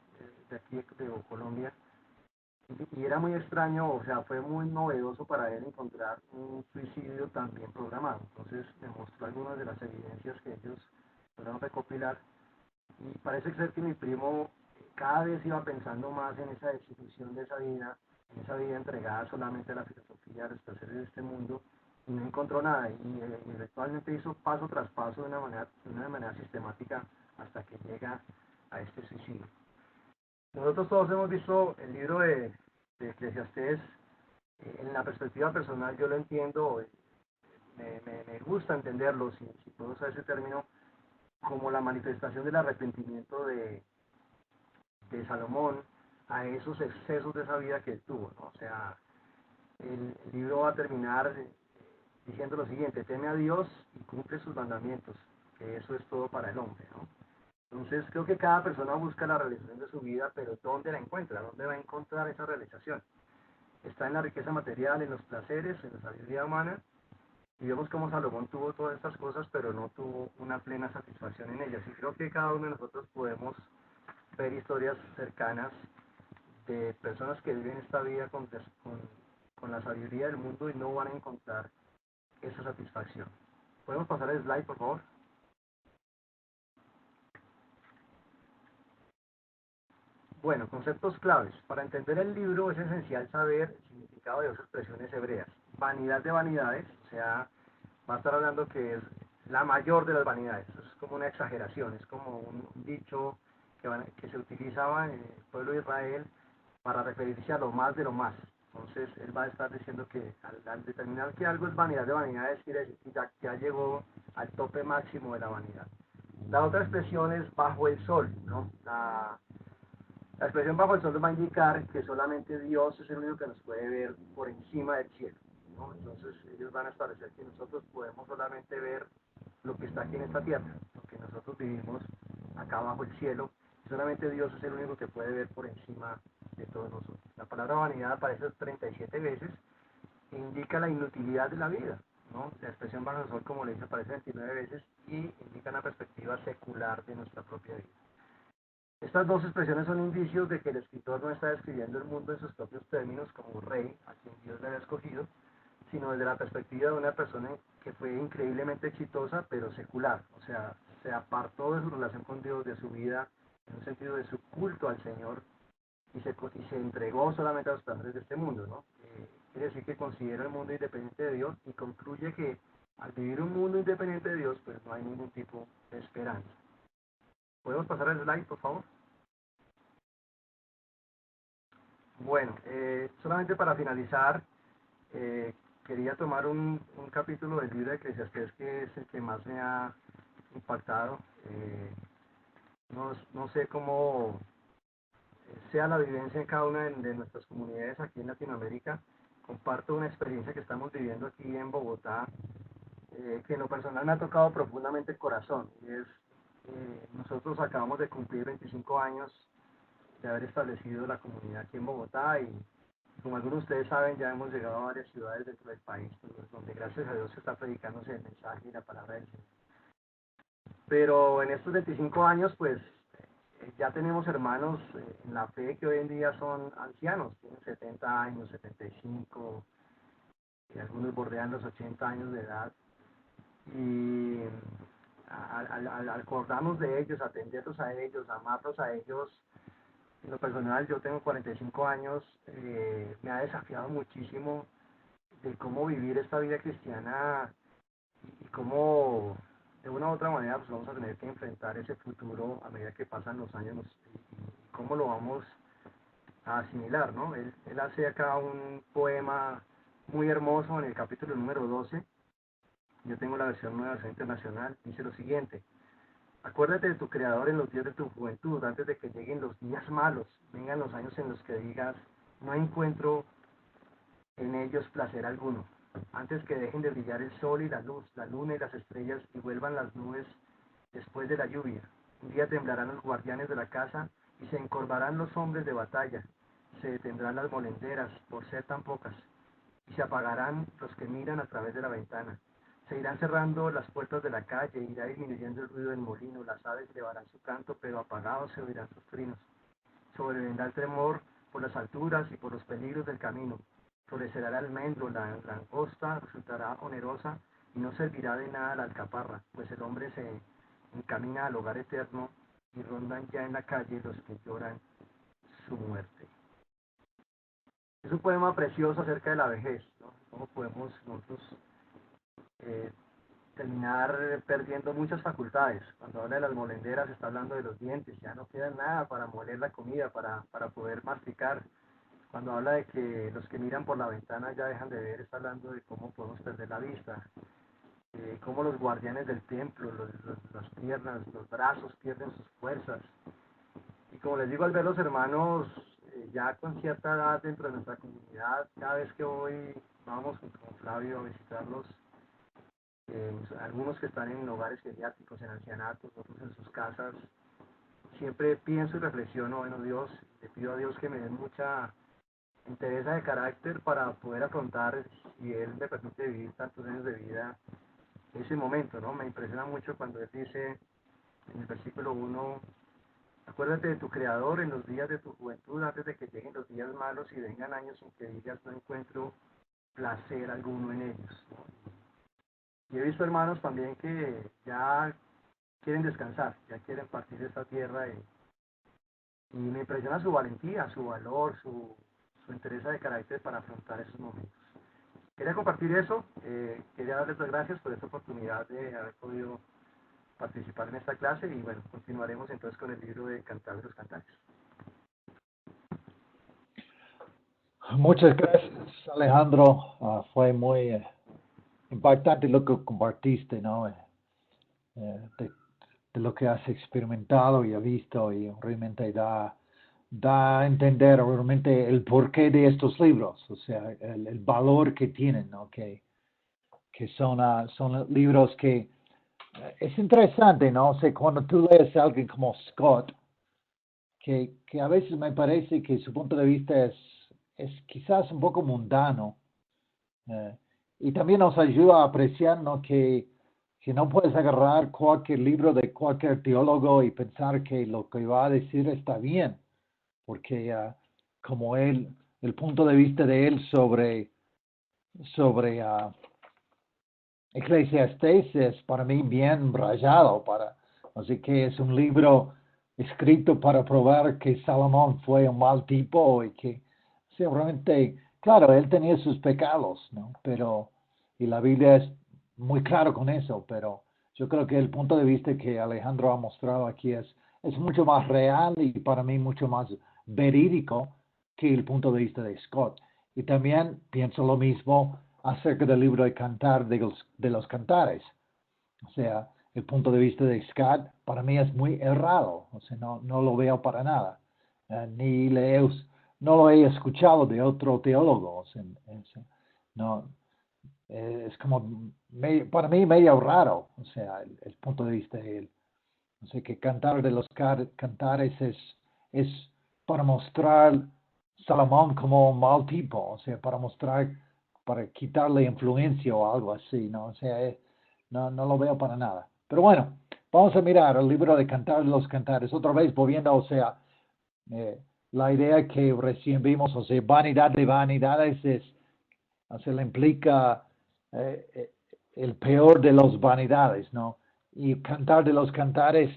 de aquí de Colombia, y era muy extraño, o sea, fue muy novedoso para él encontrar un suicidio tan bien programado. Entonces me mostró algunas de las evidencias que ellos lograron recopilar, y parece ser que mi primo cada vez iba pensando más en esa desilusión de en esa vida entregada solamente a la filosofía, a los placeres de este mundo, y no encontró nada, y eventualmente hizo paso tras paso de una manera sistemática hasta que llega a este suicidio. Nosotros todos hemos visto el libro de Eclesiastés. En la perspectiva personal yo lo entiendo, me gusta entenderlo, si puedo usar ese término, como la manifestación del arrepentimiento de Salomón a esos excesos de esa vida que él tuvo, ¿no? O sea, el libro va a terminar diciendo lo siguiente: teme a Dios y cumple sus mandamientos, que eso es todo para el hombre, ¿no? Entonces creo que cada persona busca la realización de su vida, pero ¿dónde la encuentra? ¿Dónde va a encontrar esa realización? Está en la riqueza material, en los placeres, en la sabiduría humana, y vemos cómo Salomón tuvo todas estas cosas, pero no tuvo una plena satisfacción en ellas. Y creo que cada uno de nosotros podemos ver historias cercanas de personas que viven esta vida con la sabiduría del mundo y no van a encontrar esa satisfacción. ¿Podemos pasar el slide, por favor? Bueno, conceptos claves. Para entender el libro es esencial saber el significado de dos expresiones hebreas. Vanidad de vanidades, o sea, va a estar hablando que es la mayor de las vanidades. Es como una exageración, es como un dicho que se utilizaba en el pueblo de Israel para referirse a lo más de lo más. Entonces, él va a estar diciendo que al determinar que algo es vanidad de vanidades, quiere decir que ya llegó al tope máximo de la vanidad. La otra expresión es bajo el sol, ¿no? La expresión bajo el sol nos va a indicar que solamente Dios es el único que nos puede ver por encima del cielo, ¿no? Entonces ellos van a establecer que nosotros podemos solamente ver lo que está aquí en esta tierra, lo que nosotros vivimos acá bajo el cielo, y solamente Dios es el único que puede ver por encima de todos nosotros. La palabra vanidad aparece 37 veces e indica la inutilidad de la vida, ¿no? La expresión bajo el sol, como le dije, aparece 29 veces y indica una perspectiva secular de nuestra propia vida. Estas dos expresiones son indicios de que el escritor no está describiendo el mundo en sus propios términos como un rey a quien Dios le había escogido, sino desde la perspectiva de una persona que fue increíblemente exitosa, pero secular. O sea, se apartó de su relación con Dios, de su vida, en un sentido de su culto al Señor, y se entregó solamente a los placeres de este mundo, ¿no? Quiere decir que considera el mundo independiente de Dios y concluye que al vivir un mundo independiente de Dios, pues no hay ningún tipo de esperanza. ¿Podemos pasar al slide, por favor? Bueno, solamente para finalizar, quería tomar un capítulo del libro de Eclesiastés que es el que más me ha impactado. No sé cómo sea la vivencia en cada una de nuestras comunidades aquí en Latinoamérica. Comparto una experiencia que estamos viviendo aquí en Bogotá, que en lo personal me ha tocado profundamente el corazón. Y es, nosotros acabamos de cumplir 25 años de haber establecido la comunidad aquí en Bogotá y como algunos de ustedes saben, ya hemos llegado a varias ciudades dentro del país, donde gracias a Dios se está predicándose el mensaje y la palabra del Señor. Pero en estos 25 años, pues ya tenemos hermanos en la fe que hoy en día son ancianos, tienen 70 años, 75, y algunos bordean los 80 años de edad. Y al acordarnos de ellos, atenderlos a ellos, amarlos a ellos, en lo personal yo tengo 45 años, me ha desafiado muchísimo de cómo vivir esta vida cristiana y cómo de una u otra manera pues vamos a tener que enfrentar ese futuro a medida que pasan los años y cómo lo vamos a asimilar, ¿no? Él hace acá un poema muy hermoso en el capítulo número 12, yo tengo la versión Nueva Versión Internacional, dice lo siguiente: acuérdate de tu Creador en los días de tu juventud, antes de que lleguen los días malos, vengan los años en los que digas, no encuentro en ellos placer alguno, antes que dejen de brillar el sol y la luz, la luna y las estrellas, y vuelvan las nubes después de la lluvia. Un día temblarán los guardianes de la casa, y se encorvarán los hombres de batalla, se detendrán las molenderas, por ser tan pocas, y se apagarán los que miran a través de la ventana. Se irán cerrando las puertas de la calle, irá disminuyendo el ruido del molino, las aves llevarán su canto, pero apagados se oirán sus trinos. Sobrevendrá el tremor por las alturas y por los peligros del camino. Florecerá el almendro, la langosta resultará onerosa y no servirá de nada la alcaparra, pues el hombre se encamina al hogar eterno y rondan ya en la calle los que lloran su muerte. Es un poema precioso acerca de la vejez, ¿no? Cómo podemos nosotros terminar perdiendo muchas facultades. Cuando habla de las molenderas está hablando de los dientes, ya no queda nada para moler la comida, para poder masticar. Cuando habla de que los que miran por la ventana ya dejan de ver, está hablando de cómo podemos perder la vista, cómo los guardianes del templo, las piernas, los brazos pierden sus fuerzas. Y como les digo, al ver los hermanos ya con cierta edad dentro de nuestra comunidad, cada vez que vamos con Flavio a visitarlos, algunos que están en hogares geriátricos, en ancianatos, otros en sus casas, siempre pienso y reflexiono, bueno Dios, le pido a Dios que me dé mucha entereza de carácter para poder afrontar, si Él me permite vivir tantos años de vida, ese momento, ¿no? Me impresiona mucho cuando Él dice en el versículo 1, acuérdate de tu Creador en los días de tu juventud, antes de que lleguen los días malos y vengan años en que digas, no encuentro placer alguno en ellos, ¿no? Y he visto hermanos también que ya quieren descansar, ya quieren partir de esta tierra y me impresiona su valentía, su valor, su entereza de carácter para afrontar esos momentos. Quería compartir eso, quería darles las gracias por esta oportunidad de haber podido participar en esta clase y bueno, continuaremos entonces con el libro de Cantares de los Cantares. Muchas gracias, Alejandro. Fue muy impactante lo que compartiste, ¿no? De lo que has experimentado y has visto y realmente da a entender realmente el porqué de estos libros, o sea, el valor que tienen, ¿no? Que son libros que es interesante, ¿no? O sea, cuando tú lees a alguien como Scott, que a veces me parece que su punto de vista es quizás un poco mundano, y también nos ayuda a apreciar, ¿no? que que no puedes agarrar cualquier libro de cualquier teólogo y pensar que lo que va a decir está bien, porque como el punto de vista de él sobre Eclesiastés es para mí bien rayado, así que es un libro escrito para probar que Salomón fue un mal tipo y que seguramente, claro, él tenía sus pecados, ¿no? Y la Biblia es muy claro con eso, pero yo creo que el punto de vista que Alejandro ha mostrado aquí es mucho más real y para mí mucho más verídico que el punto de vista de Scott. Y también pienso lo mismo acerca del libro de Cantar de los Cantares. O sea, el punto de vista de Scott para mí es muy errado. O sea, no lo veo para nada. No lo he escuchado de otro teólogo. O sea, no, es como, para mí, medio raro. O sea, el punto de vista de él. O sea, que Cantar de los Cantares es para mostrar Salomón como un mal tipo, o sea, para quitarle influencia o algo así, ¿no? O sea, no lo veo para nada. Pero bueno, vamos a mirar el libro de Cantar de los Cantares, otra vez volviendo, o sea, la idea que recién vimos, o sea, vanidad de vanidades o sea, le implica el peor de las vanidades, ¿no? Y Cantar de los Cantares,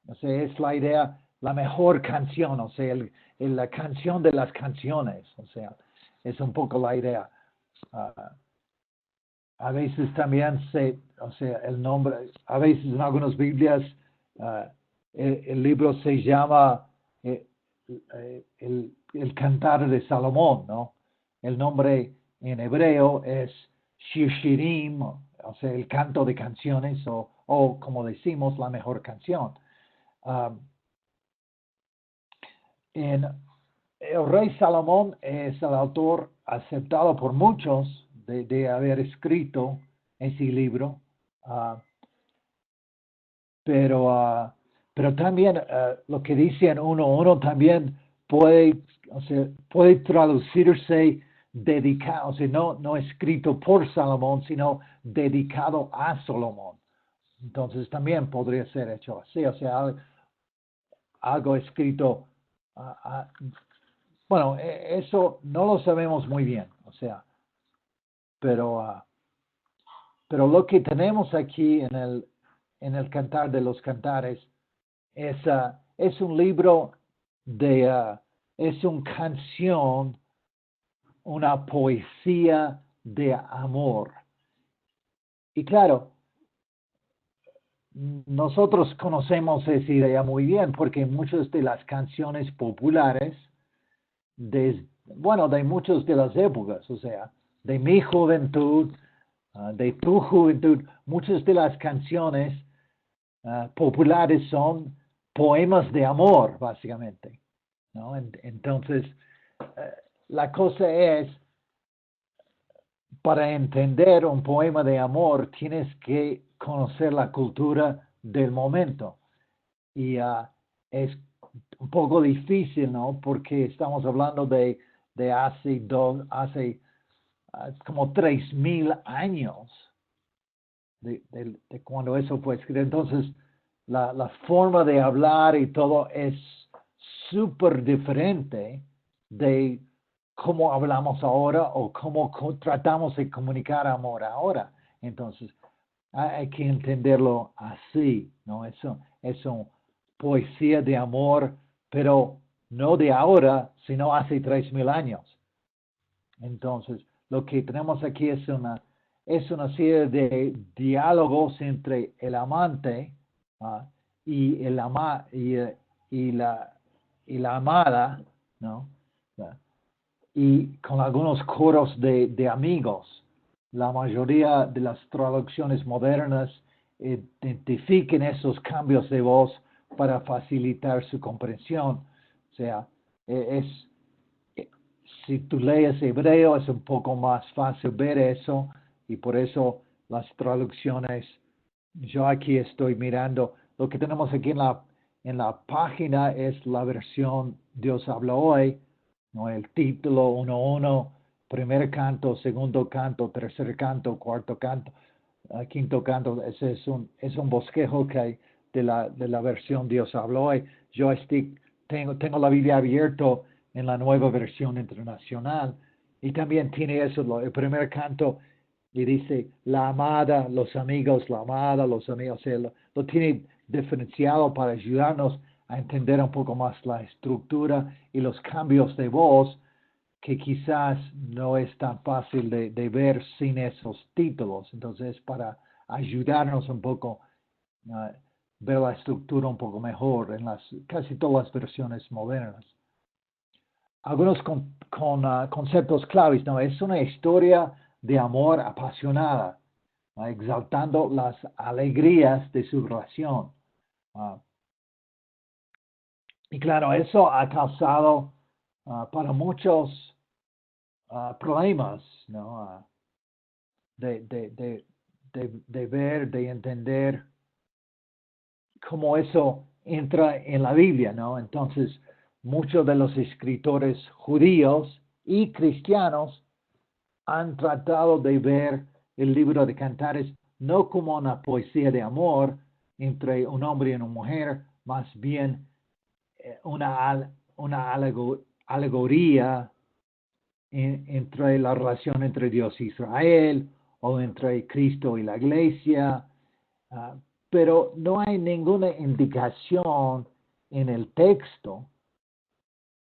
o sea, es la idea, la mejor canción, o sea, la canción de las canciones, o sea, es un poco la idea. A veces también o sea, el nombre, a veces en algunas Biblias el libro se llama el Cantar de Salomón, ¿no? El nombre en hebreo es Shir Shirim, o sea, el canto de canciones, o como decimos, la mejor canción. El rey Salomón es el autor aceptado por muchos de haber escrito ese libro, pero también lo que dice en 1:1 también puede, o sea, puede traducirse dedicado, o sea, no escrito por Salomón, sino dedicado a Salomón. Entonces también podría ser hecho así, o sea, algo escrito. Bueno, eso no lo sabemos muy bien, o sea, pero lo que tenemos aquí en el Cantar de los Cantares es un libro es una canción, una poesía de amor. Y claro, nosotros conocemos esa idea muy bien porque muchas de las canciones populares, de muchas de las épocas, o sea, de mi juventud, de tu juventud, muchas de las canciones populares son poemas de amor, básicamente, ¿no? Entonces, la cosa es, para entender un poema de amor, tienes que conocer la cultura del momento. Y es un poco difícil, ¿no? Porque estamos hablando de hace como 3,000 años de cuando eso fue escrito. Entonces, la forma de hablar y todo es súper diferente de cómo hablamos ahora o cómo tratamos de comunicar amor ahora. Entonces, hay que entenderlo así, ¿no? Eso es una poesía de amor, pero no de ahora, sino hace 3,000 años. Entonces, lo que tenemos aquí es una serie de diálogos entre el amante y la amada, ¿no? Y con algunos coros de amigos. La mayoría de las traducciones modernas identifican esos cambios de voz para facilitar su comprensión. O sea, si tú lees hebreo es un poco más fácil ver eso y por eso las traducciones, yo aquí estoy mirando, lo que tenemos aquí en la página es la versión Dios habla hoy, ¿no? El título 1:1, primer canto, segundo canto, tercer canto, cuarto canto. quinto canto, ese es un bosquejo que hay de la versión Dios habló. Y yo tengo la Biblia abierto en la nueva versión internacional y también tiene eso, el primer canto, y dice la amada, los amigos, la amada, los amigos, lo tiene diferenciado para ayudarnos a entender un poco más la estructura y los cambios de voz que quizás no es tan fácil de ver sin esos títulos. Entonces, para ayudarnos un poco a ver la estructura un poco mejor en casi todas las versiones modernas. Algunos conceptos claves, ¿no? Es una historia de amor apasionada, ¿no? Exaltando las alegrías de su relación. Y claro, eso ha causado para muchos problemas, ¿no? De ver, de entender cómo eso entra en la Biblia, ¿no? Entonces, muchos de los escritores judíos y cristianos han tratado de ver el libro de Cantares no como una poesía de amor entre un hombre y una mujer, más bien una alegoría entre la relación entre Dios e Israel o entre Cristo y la iglesia, pero no hay ninguna indicación en el texto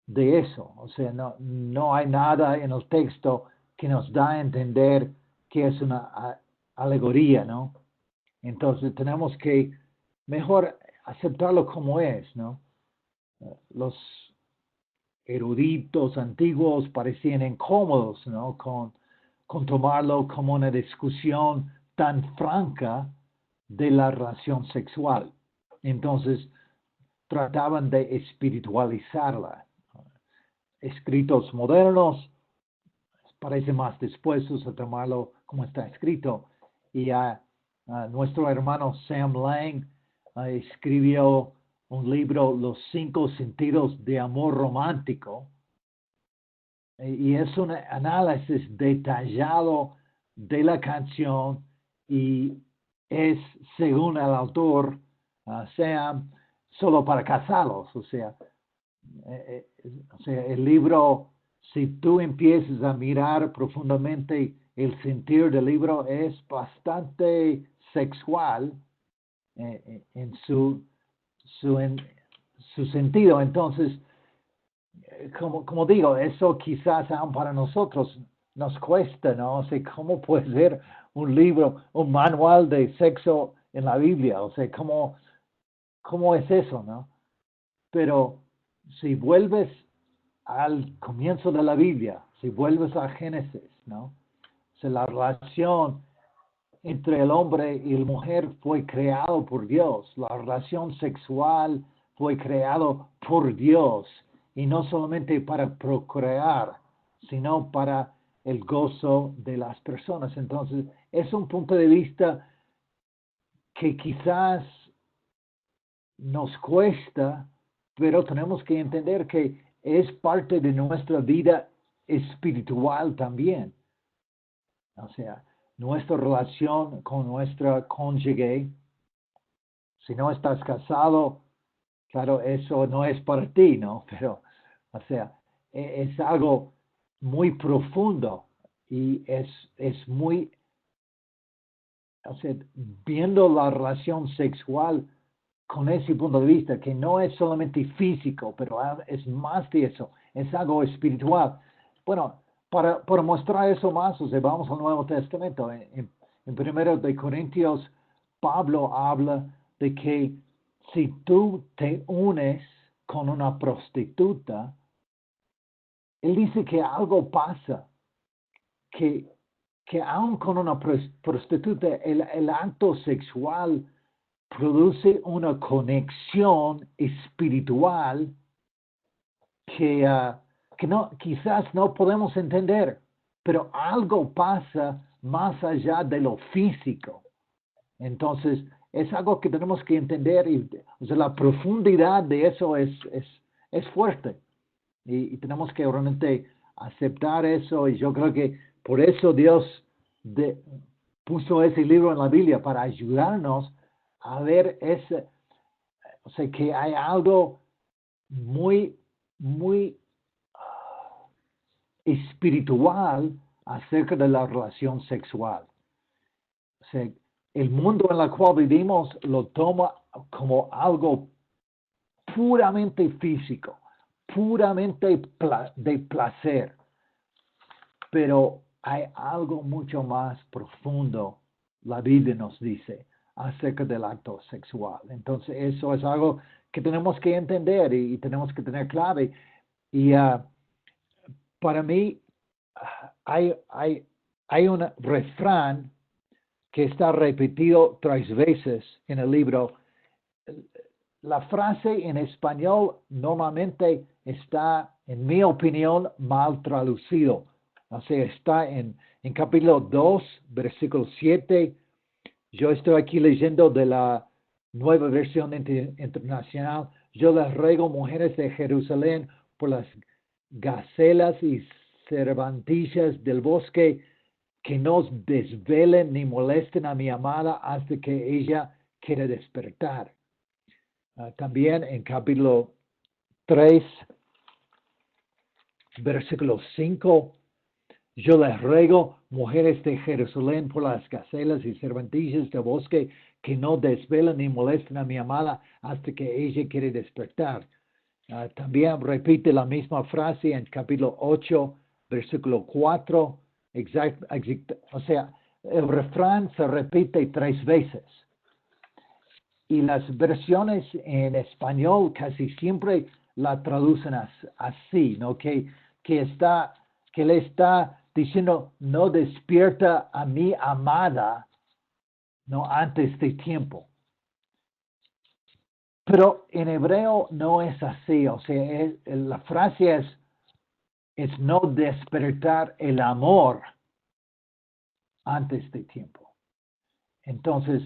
de eso. O sea, no hay nada en el texto que nos da a entender que es una alegoría, ¿no? Entonces tenemos que mejor aceptarlo como es, ¿no? Los eruditos antiguos parecían incómodos, ¿no? Con tomarlo como una discusión tan franca de la relación sexual. Entonces, trataban de espiritualizarla. Escritos modernos parecen más dispuestos a tomarlo como está escrito. Y nuestro hermano Sam Lang escribió un libro, Los 5 sentidos de amor romántico, y es un análisis detallado de la canción y es, según el autor, Sam, solo para casados. O sea, el libro, si tú empiezas a mirar profundamente el sentido del libro, es bastante sexual en su sentido. Entonces, como digo, eso quizás aún para nosotros nos cuesta, ¿no? O sea, ¿cómo puede ser un libro, un manual de sexo en la Biblia? O sea, ¿cómo es eso, no? Pero si vuelves al comienzo de la Biblia, si vuelves a Génesis, ¿no? O sea, la relación entre el hombre y la mujer fue creado por Dios. La relación sexual fue creado por Dios. Y no solamente para procrear, sino para el gozo de las personas. Entonces, es un punto de vista que quizás nos cuesta, pero tenemos que entender que es parte de nuestra vida espiritual también. O sea, nuestra relación con nuestra cónyuge, si no estás casado, claro, eso no es para ti, ¿no? Pero, o sea, es algo muy profundo y es muy, o sea, viendo la relación sexual con ese punto de vista, que no es solamente físico, pero es más de eso, es algo espiritual. Bueno, para mostrar eso más, o sea, vamos al Nuevo Testamento. En 1 de Corintios, Pablo habla de que si tú te unes con una prostituta, él dice que algo pasa, que aun con una prostituta, el acto sexual produce una conexión espiritual que quizás no podemos entender, pero algo pasa más allá de lo físico. Entonces, es algo que tenemos que entender y, o sea, la profundidad de eso es fuerte y tenemos que realmente aceptar eso, y yo creo que por eso Dios puso ese libro en la Biblia para ayudarnos a ver o sea, que hay algo muy, muy espiritual acerca de la relación sexual. O sea, el mundo en el cual vivimos lo toma como algo puramente físico, puramente de placer, pero hay algo mucho más profundo, la Biblia nos dice, acerca del acto sexual. Entonces eso es algo que tenemos que entender y tenemos que tener clave. Y para mí hay un refrán que está repetido 3 veces en el libro. La frase en español normalmente está, en mi opinión, mal traducido. O sea, está en capítulo 2, versículo 7. Yo estoy aquí leyendo de la Nueva Versión Internacional. Yo les ruego, mujeres de Jerusalén, por las gacelas y cervantillas del bosque, que no os desvelen ni molesten a mi amada hasta que ella quiera despertar. También en capítulo 3, versículo 5, yo les ruego, mujeres de Jerusalén, por las gacelas y cervantillas del bosque, que no desvelen ni molesten a mi amada hasta que ella quiere despertar. También repite la misma frase en capítulo 8, versículo 4. O sea, el refrán se repite 3 veces. Y las versiones en español casi siempre la traducen así, ¿no? Que le está diciendo, no despierta a mi amada, no antes de tiempo. Pero en hebreo no es así, o sea, la frase es no despertar el amor antes de tiempo. Entonces,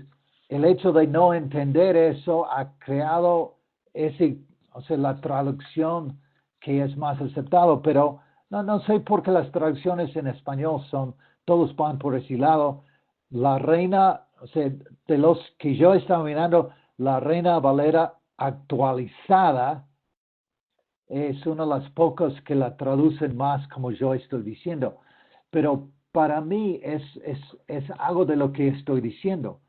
el hecho de no entender eso ha creado la traducción que es más aceptado, pero no sé por qué las traducciones en español todos van por ese lado. La Reina, o sea, de los que yo estaba mirando, la Reina Valera actualizada es una de las pocas que la traducen más como yo estoy diciendo. Pero para mí es algo de lo que estoy diciendo.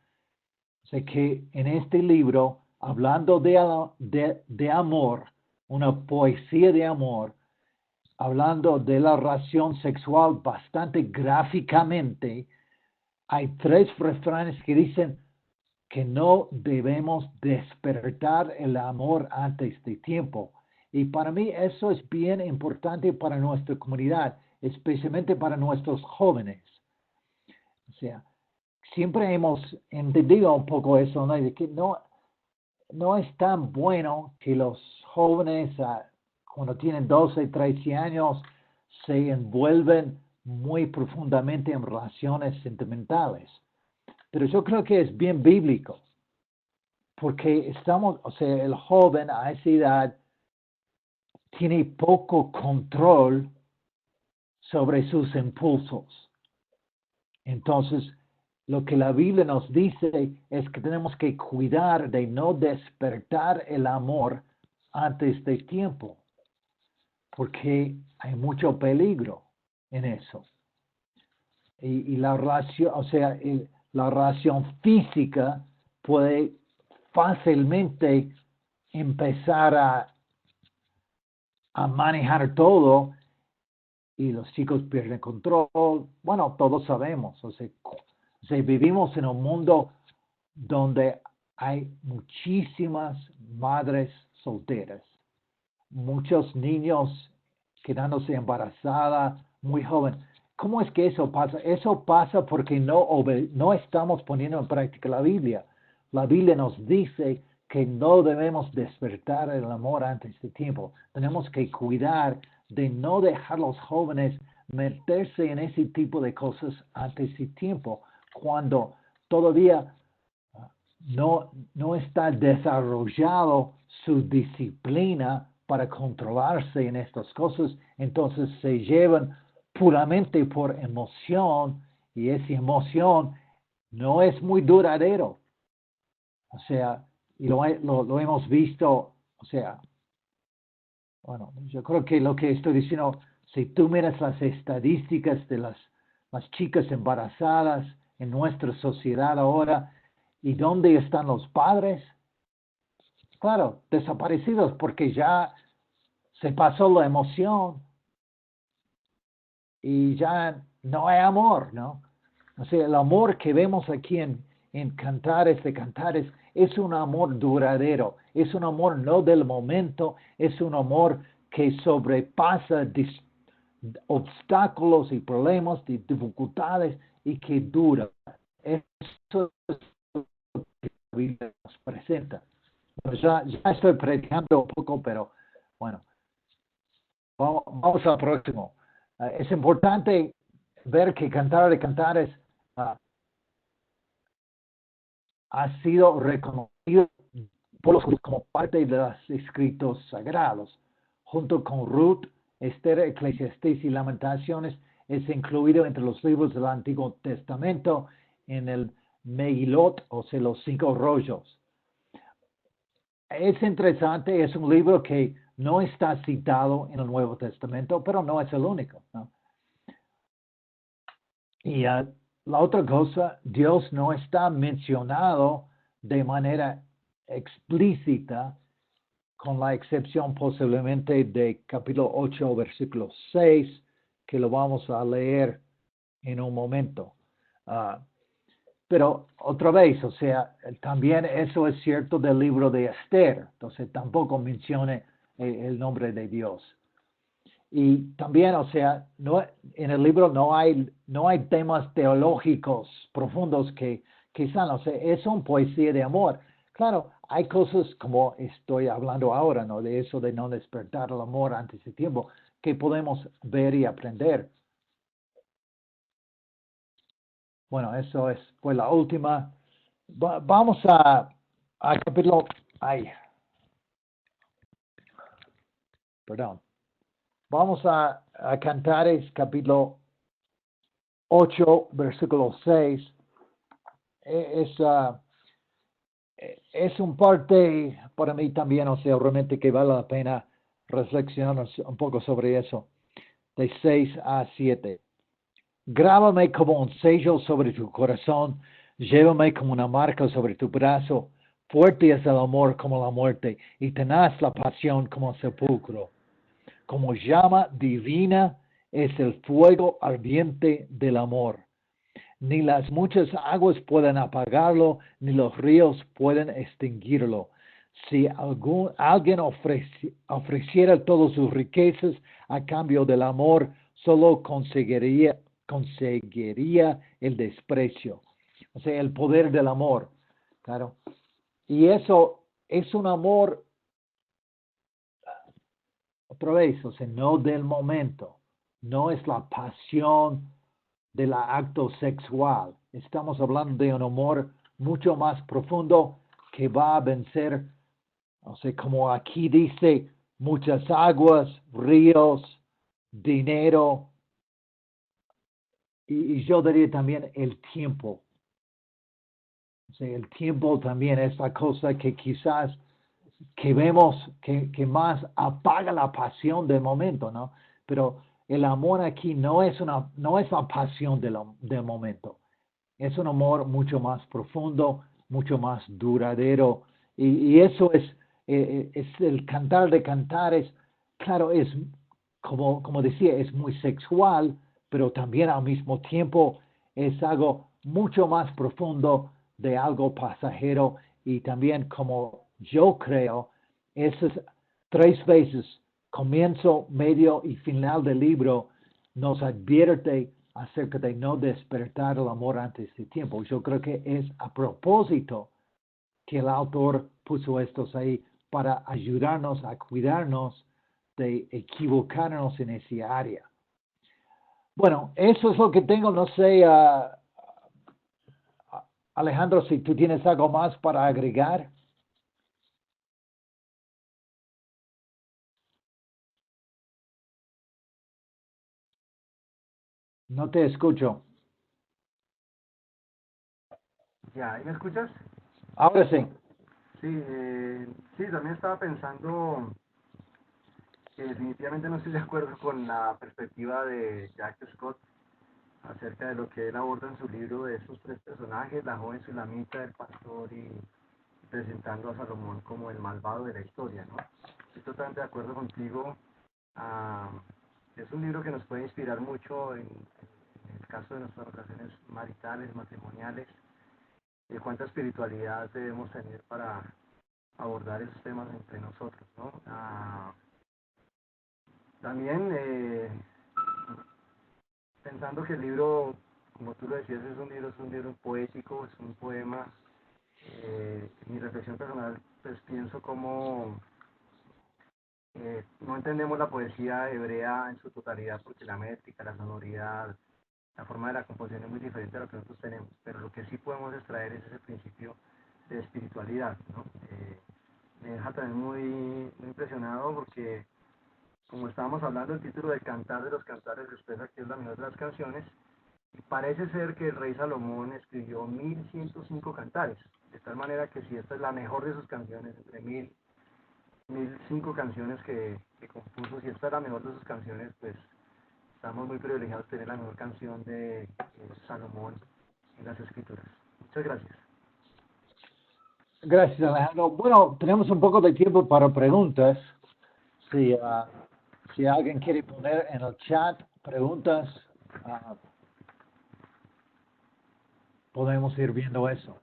O sea que en este libro, hablando de amor, una poesía de amor, hablando de la relación sexual bastante gráficamente, hay 3 refranes que dicen que no debemos despertar el amor antes de tiempo. Y para mí eso es bien importante para nuestra comunidad, especialmente para nuestros jóvenes. O sea, siempre hemos entendido un poco eso, ¿no? De que no es tan bueno que los jóvenes, cuando tienen 12, 13 años, se envuelven muy profundamente en relaciones sentimentales. Pero yo creo que es bien bíblico, porque el joven a esa edad tiene poco control sobre sus impulsos. Entonces, lo que la Biblia nos dice es que tenemos que cuidar de no despertar el amor antes de tiempo, porque hay mucho peligro en eso. Y la relación, la relación física puede fácilmente empezar a manejar todo y los chicos pierden control. Bueno, todos sabemos, o sea, vivimos en un mundo donde hay muchísimas madres solteras, muchos niños quedándose embarazadas muy joven. ¿Cómo es que eso pasa? Eso pasa porque no estamos poniendo en práctica la Biblia. La Biblia nos dice que no debemos despertar el amor antes de tiempo. Tenemos que cuidar de no dejar a los jóvenes meterse en ese tipo de cosas antes de tiempo, cuando todavía no está desarrollado su disciplina para controlarse en estas cosas. Entonces se llevan puramente por emoción, y esa emoción no es muy duradero. O sea, y lo hemos visto, o sea, bueno, yo creo que lo que estoy diciendo, si tú miras las estadísticas de las chicas embarazadas en nuestra sociedad ahora, ¿y dónde están los padres? Claro, desaparecidos porque ya se pasó la emoción y ya no hay amor, ¿no? O sea, el amor que vemos aquí en Cantares de Cantares es un amor duradero, es un amor no del momento, es un amor que sobrepasa obstáculos y problemas y dificultades y que dura. Eso es lo que la Biblia nos presenta. Pues ya estoy predicando un poco, pero bueno, vamos al próximo. Es importante ver que Cantar de Cantares ha sido reconocido por los judíos como parte de los escritos sagrados. Junto con Ruth, Esther, Eclesiastés y Lamentaciones, es incluido entre los libros del Antiguo Testamento en el Megilot, o sea, los 5 rollos. Es interesante, es un libro que no está citado en el Nuevo Testamento, pero no es el único, ¿no? Y la otra cosa, Dios no está mencionado de manera explícita, con la excepción posiblemente de capítulo 8, versículo 6, que lo vamos a leer en un momento. Pero otra vez, o sea, también eso es cierto del libro de Esther, entonces tampoco mencione el nombre de Dios. Y también, o sea, no, en el libro no hay temas teológicos profundos que quizás, no sé, es una poesía de amor. Claro, hay cosas como estoy hablando ahora, ¿no? De eso de no despertar el amor antes de tiempo, que podemos ver y aprender. Bueno, eso fue la última. Vamos a capítulo, perdón. Vamos a Cantares capítulo 8, versículo 6. Es un parte para mí también, o sea, realmente que vale la pena reflexionar un poco sobre eso, de 6 a 7. Grábame como un sello sobre tu corazón, llévame como una marca sobre tu brazo. Fuerte es el amor como la muerte, y tenaz la pasión como el sepulcro. Como llama divina es el fuego ardiente del amor. Ni las muchas aguas pueden apagarlo, ni los ríos pueden extinguirlo. Si alguien ofreciera todas sus riquezas a cambio del amor, solo conseguiría el desprecio. O sea, el poder del amor. Claro. Y eso es un amor, otra vez, o sea, no del momento. No es la pasión del acto sexual. Estamos hablando de un amor mucho más profundo que va a vencer, o sea, como aquí dice, muchas aguas, ríos, dinero, y yo diría también el tiempo. O sea, el tiempo también es la cosa que quizás que vemos que más apaga la pasión del momento, ¿no? Pero el amor aquí no es la pasión del momento. Es un amor mucho más profundo, mucho más duradero. Y eso es el Cantar de Cantares. Claro, es, como decía, es muy sexual, pero también al mismo tiempo es algo mucho más profundo de algo pasajero. Y también, como yo creo, esas 3 veces, comienzo, medio y final del libro, nos advierte acerca de no despertar el amor antes de tiempo. Yo creo que es a propósito que el autor puso estos ahí para ayudarnos a cuidarnos de equivocarnos en esa área. Bueno, eso es lo que tengo. No sé, Alejandro, si tú tienes algo más para agregar. No te escucho. Ya, ¿y me escuchas? Ahora sí. Sí, sí, también estaba pensando que definitivamente no estoy de acuerdo con la perspectiva de Jack Scott acerca de lo que él aborda en su libro de esos tres personajes, la joven sulamita, el pastor y presentando a Salomón como el malvado de la historia, ¿no? Estoy totalmente de acuerdo contigo. ah, es un libro que nos puede inspirar mucho en el caso de nuestras relaciones maritales, matrimoniales, de cuánta espiritualidad debemos tener para abordar esos temas entre nosotros, ¿no? También pensando que el libro, como tú lo decías, es un libro poético, es un poema. Mi reflexión personal, pues pienso como no entendemos la poesía hebrea en su totalidad porque la métrica, la sonoridad, la forma de la composición es muy diferente a lo que nosotros tenemos, pero lo que sí podemos extraer es ese principio de espiritualidad, ¿no? Me deja también muy impresionado porque, como estábamos hablando, el título del Cantar de los Cantares expresa que es la mejor de las canciones, y parece ser que el rey Salomón escribió 1105 cantares, de tal manera que si esta es la mejor de sus canciones, entre 1005 canciones que compuso, si esta es la mejor de sus canciones, pues estamos muy privilegiados de tener la mejor canción de Salomón en las escrituras. Muchas gracias. Gracias, Alejandro. Bueno, tenemos un poco de tiempo para preguntas. Si, si alguien quiere poner en el chat preguntas, ah, podemos ir viendo eso.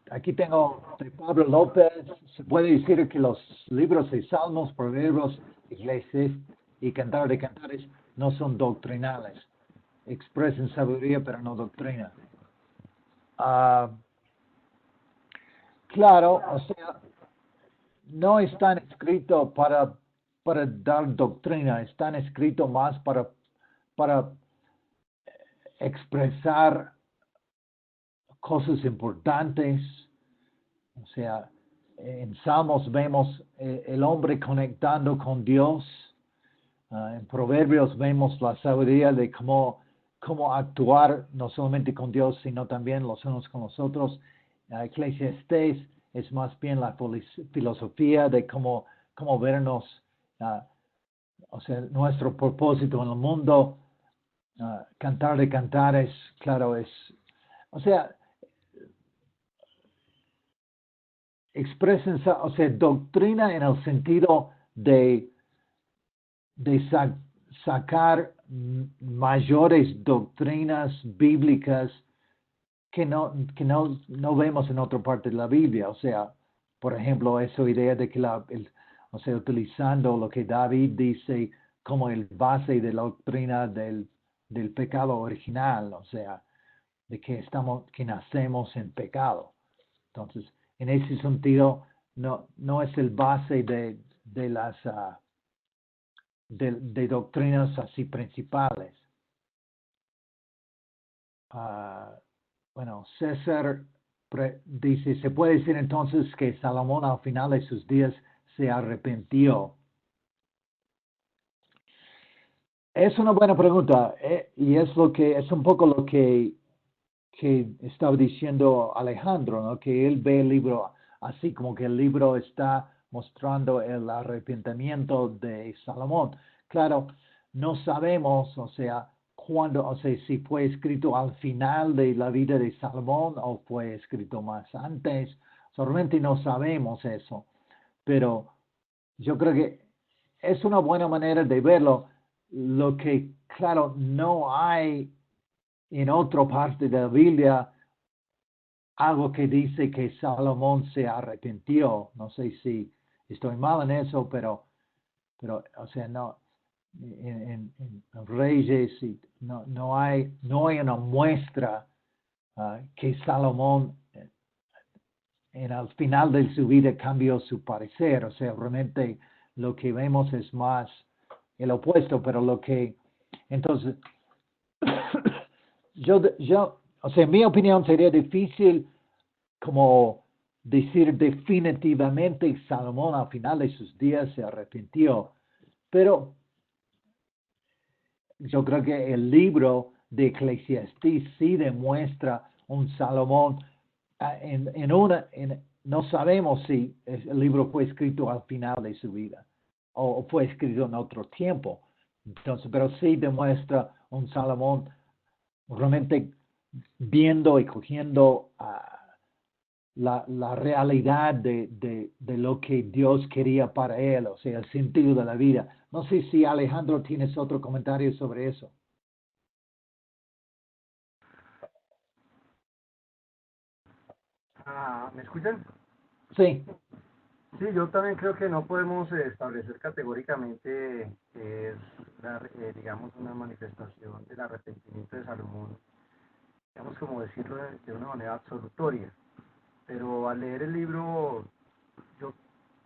Aquí tengo de Pablo López. Se puede decir que los libros de Salmos, Proverbios, Iglesias y Cantar de Cantares no son doctrinales. Expresan sabiduría, pero no doctrina. Claro, o sea, no están escritos para dar doctrina, están escritos más para expresar cosas importantes. O sea, en Salmos vemos el hombre conectando con Dios. En Proverbios vemos la sabiduría de cómo actuar no solamente con Dios, sino también los unos con los otros. Eclesiastés es más bien la filosofía de cómo vernos, o sea, nuestro propósito en el mundo. Cantar de Cantares, claro, o sea, expresen, o sea, doctrina en el sentido de sacar mayores doctrinas bíblicas que no vemos en otra parte de la Biblia. O sea, por ejemplo, esa idea de que o sea, utilizando lo que David dice como el base de la doctrina del pecado original, o sea, de que nacemos en pecado. Entonces, en ese sentido, no es el base de las de doctrinas así principales. Bueno, César dice, ¿se puede decir entonces que Salomón al final de sus días se arrepintió? Es una buena pregunta, y es un poco lo que estaba diciendo Alejandro, ¿no? Que él ve el libro así como que el libro está mostrando el arrepentimiento de Salomón. Claro, no sabemos, o sea, si fue escrito al final de la vida de Salomón o fue escrito más antes. Solamente no sabemos eso, pero yo creo que es una buena manera de verlo. Lo que, claro, no hay en otra parte de la Biblia algo que dice que Salomón se arrepintió. No sé si estoy mal en eso, pero o sea, no, en Reyes no hay una muestra que Salomón en el final de su vida cambió su parecer. O sea, realmente lo que vemos es más el opuesto, pero entonces, o sea, en mi opinión sería difícil como decir definitivamente Salomón al final de sus días se arrepintió, pero yo creo que el libro de Eclesiastés sí demuestra un Salomón no sabemos si el libro fue escrito al final de su vida o fue escrito en otro tiempo. Entonces, pero sí demuestra un Salomón realmente viendo y cogiendo la realidad de lo que Dios quería para él, o sea, el sentido de la vida. No sé si Alejandro tienes otro comentario sobre eso. ¿Me escuchan? Sí. Sí, yo también creo que no podemos establecer categóricamente que es, digamos, una manifestación del arrepentimiento de Salomón, digamos, como decirlo de una manera absolutoria. Pero al leer el libro, yo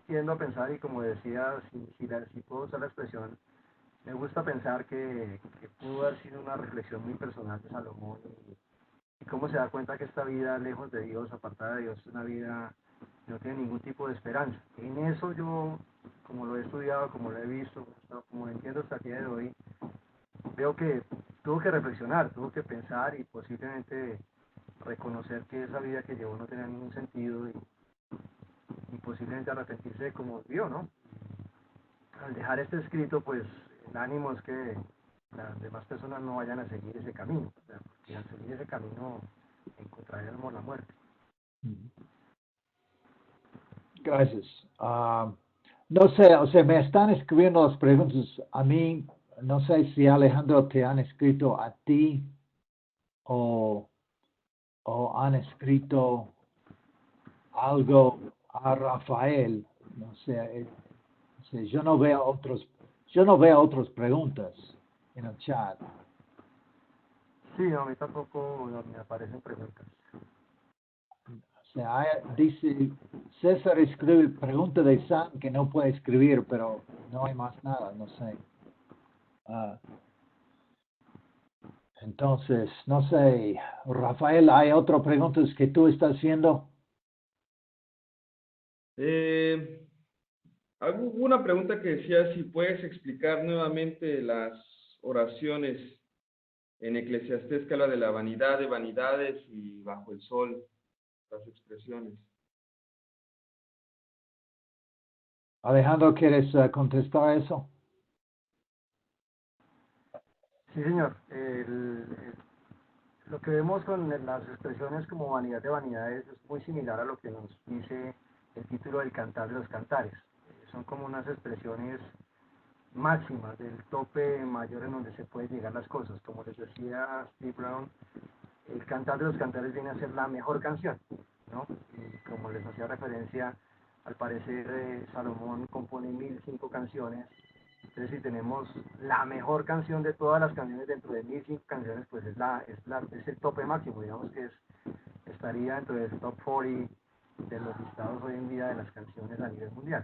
tiendo a pensar, y como decía, si puedo usar la expresión, me gusta pensar que pudo haber sido una reflexión muy personal de Salomón y cómo se da cuenta que esta vida lejos de Dios, apartada de Dios, es una vida que no tiene ningún tipo de esperanza. En eso yo, como lo he estudiado, como lo he visto, como lo entiendo hasta el día de hoy, veo que tuvo que reflexionar, tuvo que pensar y posiblemente reconocer que esa vida que llevó no tenía ningún sentido y posiblemente arrepentirse de cómo vivió, ¿no? Al dejar este escrito, pues el ánimo es que las demás personas no vayan a seguir ese camino, o sea, porque al seguir ese camino encontraremos la muerte. Gracias. No sé, o sea, me están escribiendo las preguntas a mí. No sé si Alejandro te han escrito a ti o han escrito algo a Rafael. No sé, yo no veo otras preguntas en el chat. Sí, no, a mí tampoco me aparecen preguntas. O sea, dice César escribe pregunta de Sam que no puede escribir, pero no hay más nada, no sé. Entonces, no sé, Rafael, ¿hay otras preguntas que tú estás haciendo? Hubo una pregunta que decía si puedes explicar nuevamente las oraciones en Eclesiastés que habla de la vanidad de vanidades y bajo el sol, las expresiones. Alejandro, ¿quieres contestar eso? Sí, señor. Lo que vemos con las expresiones como vanidad de vanidades es muy similar a lo que nos dice el título del Cantar de los Cantares. Son como unas expresiones máximas del tope mayor en donde se puede llegar las cosas. Como les decía Steve Brown, el Cantar de los Cantares viene a ser la mejor canción, ¿no? Y como les hacía referencia, al parecer Salomón compone 1005 canciones. Entonces, si tenemos la mejor canción de todas las canciones dentro de 1005 canciones, pues es el tope máximo, digamos que estaría dentro del top 40 de los listados hoy en día de las canciones a nivel mundial.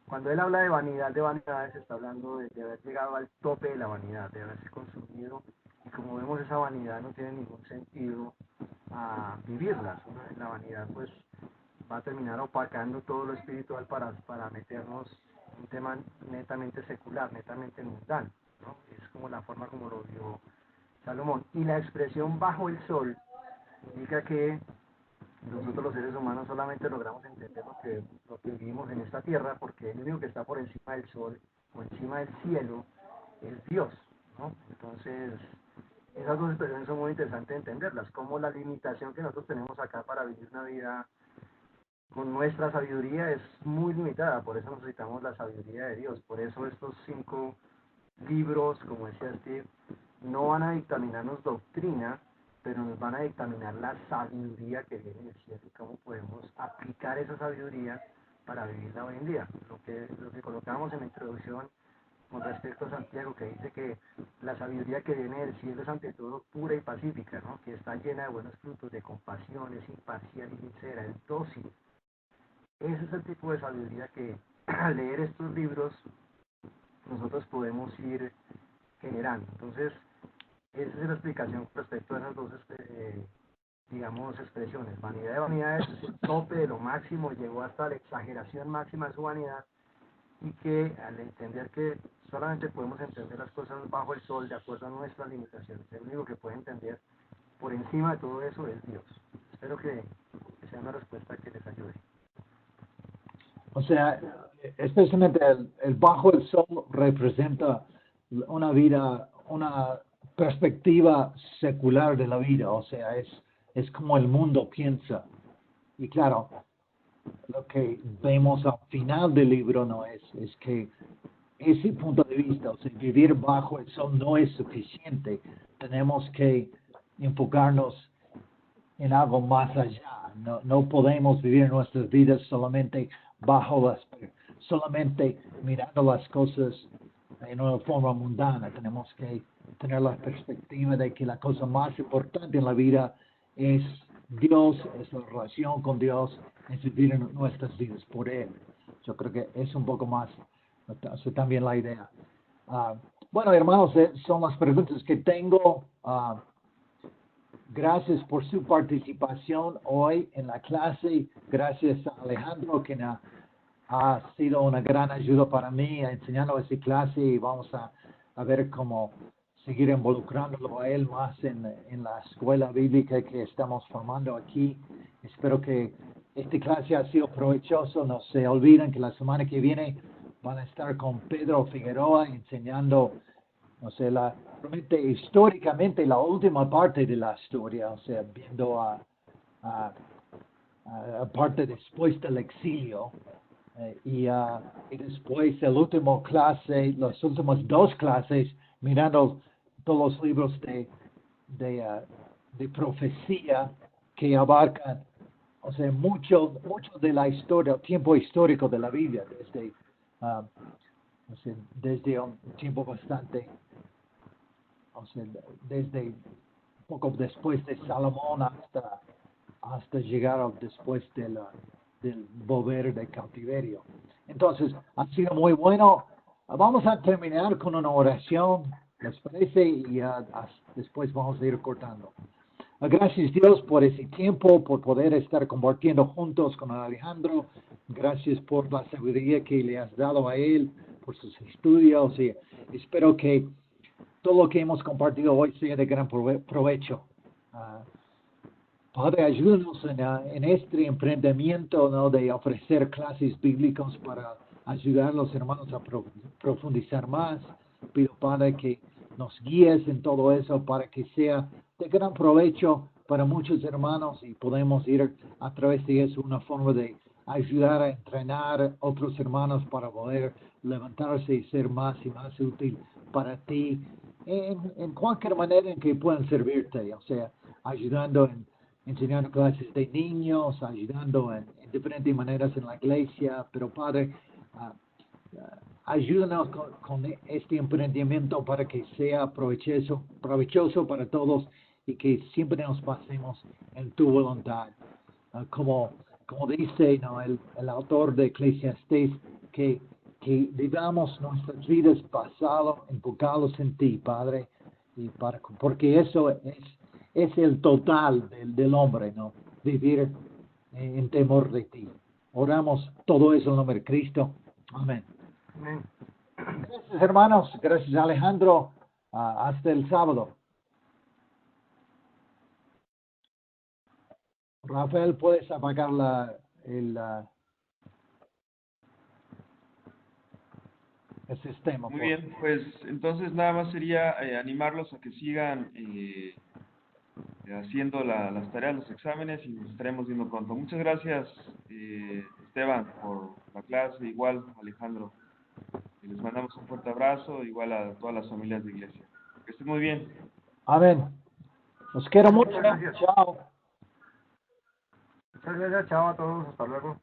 Cuando él habla de vanidad de vanidades, está hablando de haber llegado al tope de la vanidad, de haberse consumido, y como vemos esa vanidad no tiene ningún sentido a vivirla. La vanidad pues va a terminar opacando todo lo espiritual para meternos en un tema netamente secular, netamente mundano, ¿no? Es como la forma como lo vio Salomón. Y la expresión bajo el sol indica que nosotros los seres humanos solamente logramos entender lo que vivimos en esta tierra porque el único que está por encima del sol o encima del cielo es Dios, ¿no? Entonces, esas dos expresiones son muy interesantes entenderlas, como la limitación que nosotros tenemos acá para vivir una vida con nuestra sabiduría es muy limitada, por eso necesitamos la sabiduría de Dios, por eso estos 5 libros, como decía Steve, no van a dictaminarnos doctrina, pero nos van a dictaminar la sabiduría que viene del cielo y cómo podemos aplicar esa sabiduría para vivirla hoy en día. Lo que colocamos en la introducción con respecto a Santiago, que dice que la sabiduría que viene del cielo es ante todo pura y pacífica, ¿no? Que está llena de buenos frutos, de compasión, es imparcial y sincera, es dócil. Ese es el tipo de sabiduría que al leer estos libros nosotros podemos ir generando. Entonces, esa es la explicación respecto a esas dos, digamos, expresiones. Vanidad de vanidades es el tope de lo máximo, llegó hasta la exageración máxima de su vanidad y que al entender que solamente podemos entender las cosas bajo el sol de acuerdo a nuestras limitaciones. El único que puede entender por encima de todo eso es Dios. Espero que sea una respuesta que les ayude. O sea, especialmente el bajo el sol representa una vida, una perspectiva secular de la vida. O sea, es como el mundo piensa. Y claro, lo que vemos al final del libro no es que ese punto de vista, o sea, vivir bajo el sol no es suficiente. Tenemos que enfocarnos en algo más allá. No podemos vivir nuestras vidas solamente solamente mirando las cosas en una forma mundana. Tenemos que tener la perspectiva de que la cosa más importante en la vida es Dios, es la relación con Dios, es vivir en nuestras vidas por Él. Yo creo que es un poco más, también la idea. Bueno, hermanos, son las preguntas que tengo. Gracias por su participación hoy en la clase. Gracias a Alejandro, que ha sido una gran ayuda para mí enseñando esa clase, y vamos a ver cómo seguir involucrándolo a él más en la escuela bíblica que estamos formando aquí. Espero que esta clase ha sido provechoso. No se olviden que la semana que viene van a estar con Pedro Figueroa enseñando, o sea, realmente históricamente la última parte de la historia, o sea, viendo a parte después del exilio, y después el último clase, las últimas dos clases, mirando todos los libros de profecía que abarcan, o sea, mucho de la historia, el tiempo histórico de la Biblia, desde un tiempo bastante, o sea, desde poco después de Salomón hasta llegar después del volver de cautiverio. Entonces, ha sido muy bueno. Vamos a terminar con una oración, ¿les parece? Y después vamos a ir cortando. Gracias Dios por ese tiempo, por poder estar compartiendo juntos con Alejandro. Gracias por la sabiduría que le has dado a él, por sus estudios, y espero que todo lo que hemos compartido hoy sea de gran provecho. Padre, ayúdanos en este emprendimiento, ¿no?, de ofrecer clases bíblicas para ayudar a los hermanos a profundizar más. Pido, Padre, que nos guíes en todo eso para que sea de gran provecho para muchos hermanos y podemos ir a través de eso una forma de ayudar a entrenar a otros hermanos para poder levantarse y ser más y más útil para ti en cualquier manera en que puedan servirte, o sea, ayudando enseñando clases de niños, ayudando en diferentes maneras en la iglesia, pero Padre, ayúdanos con este emprendimiento para que sea provechoso para todos y que siempre nos pasemos en tu voluntad. Como dice, ¿no?, el autor de Eclesiastés, que vivamos nuestras vidas basados, enfocados en ti, Padre, y porque eso es el total del hombre, ¿no? Vivir en temor de ti. Oramos todo eso en nombre de Cristo. Amén. Amén. Gracias, hermanos. Gracias, Alejandro. Hasta el sábado. Rafael, ¿puedes apagar el sistema? Muy bien, pues entonces nada más sería animarlos a que sigan haciendo las tareas, los exámenes, y nos estaremos viendo pronto. Muchas gracias, Esteban, por la clase, igual Alejandro. Y les mandamos un fuerte abrazo, igual a todas las familias de iglesia. Que estén muy bien. Amén. Los quiero mucho. Muchas gracias. Chao. Muchas gracias, chao a todos, hasta luego.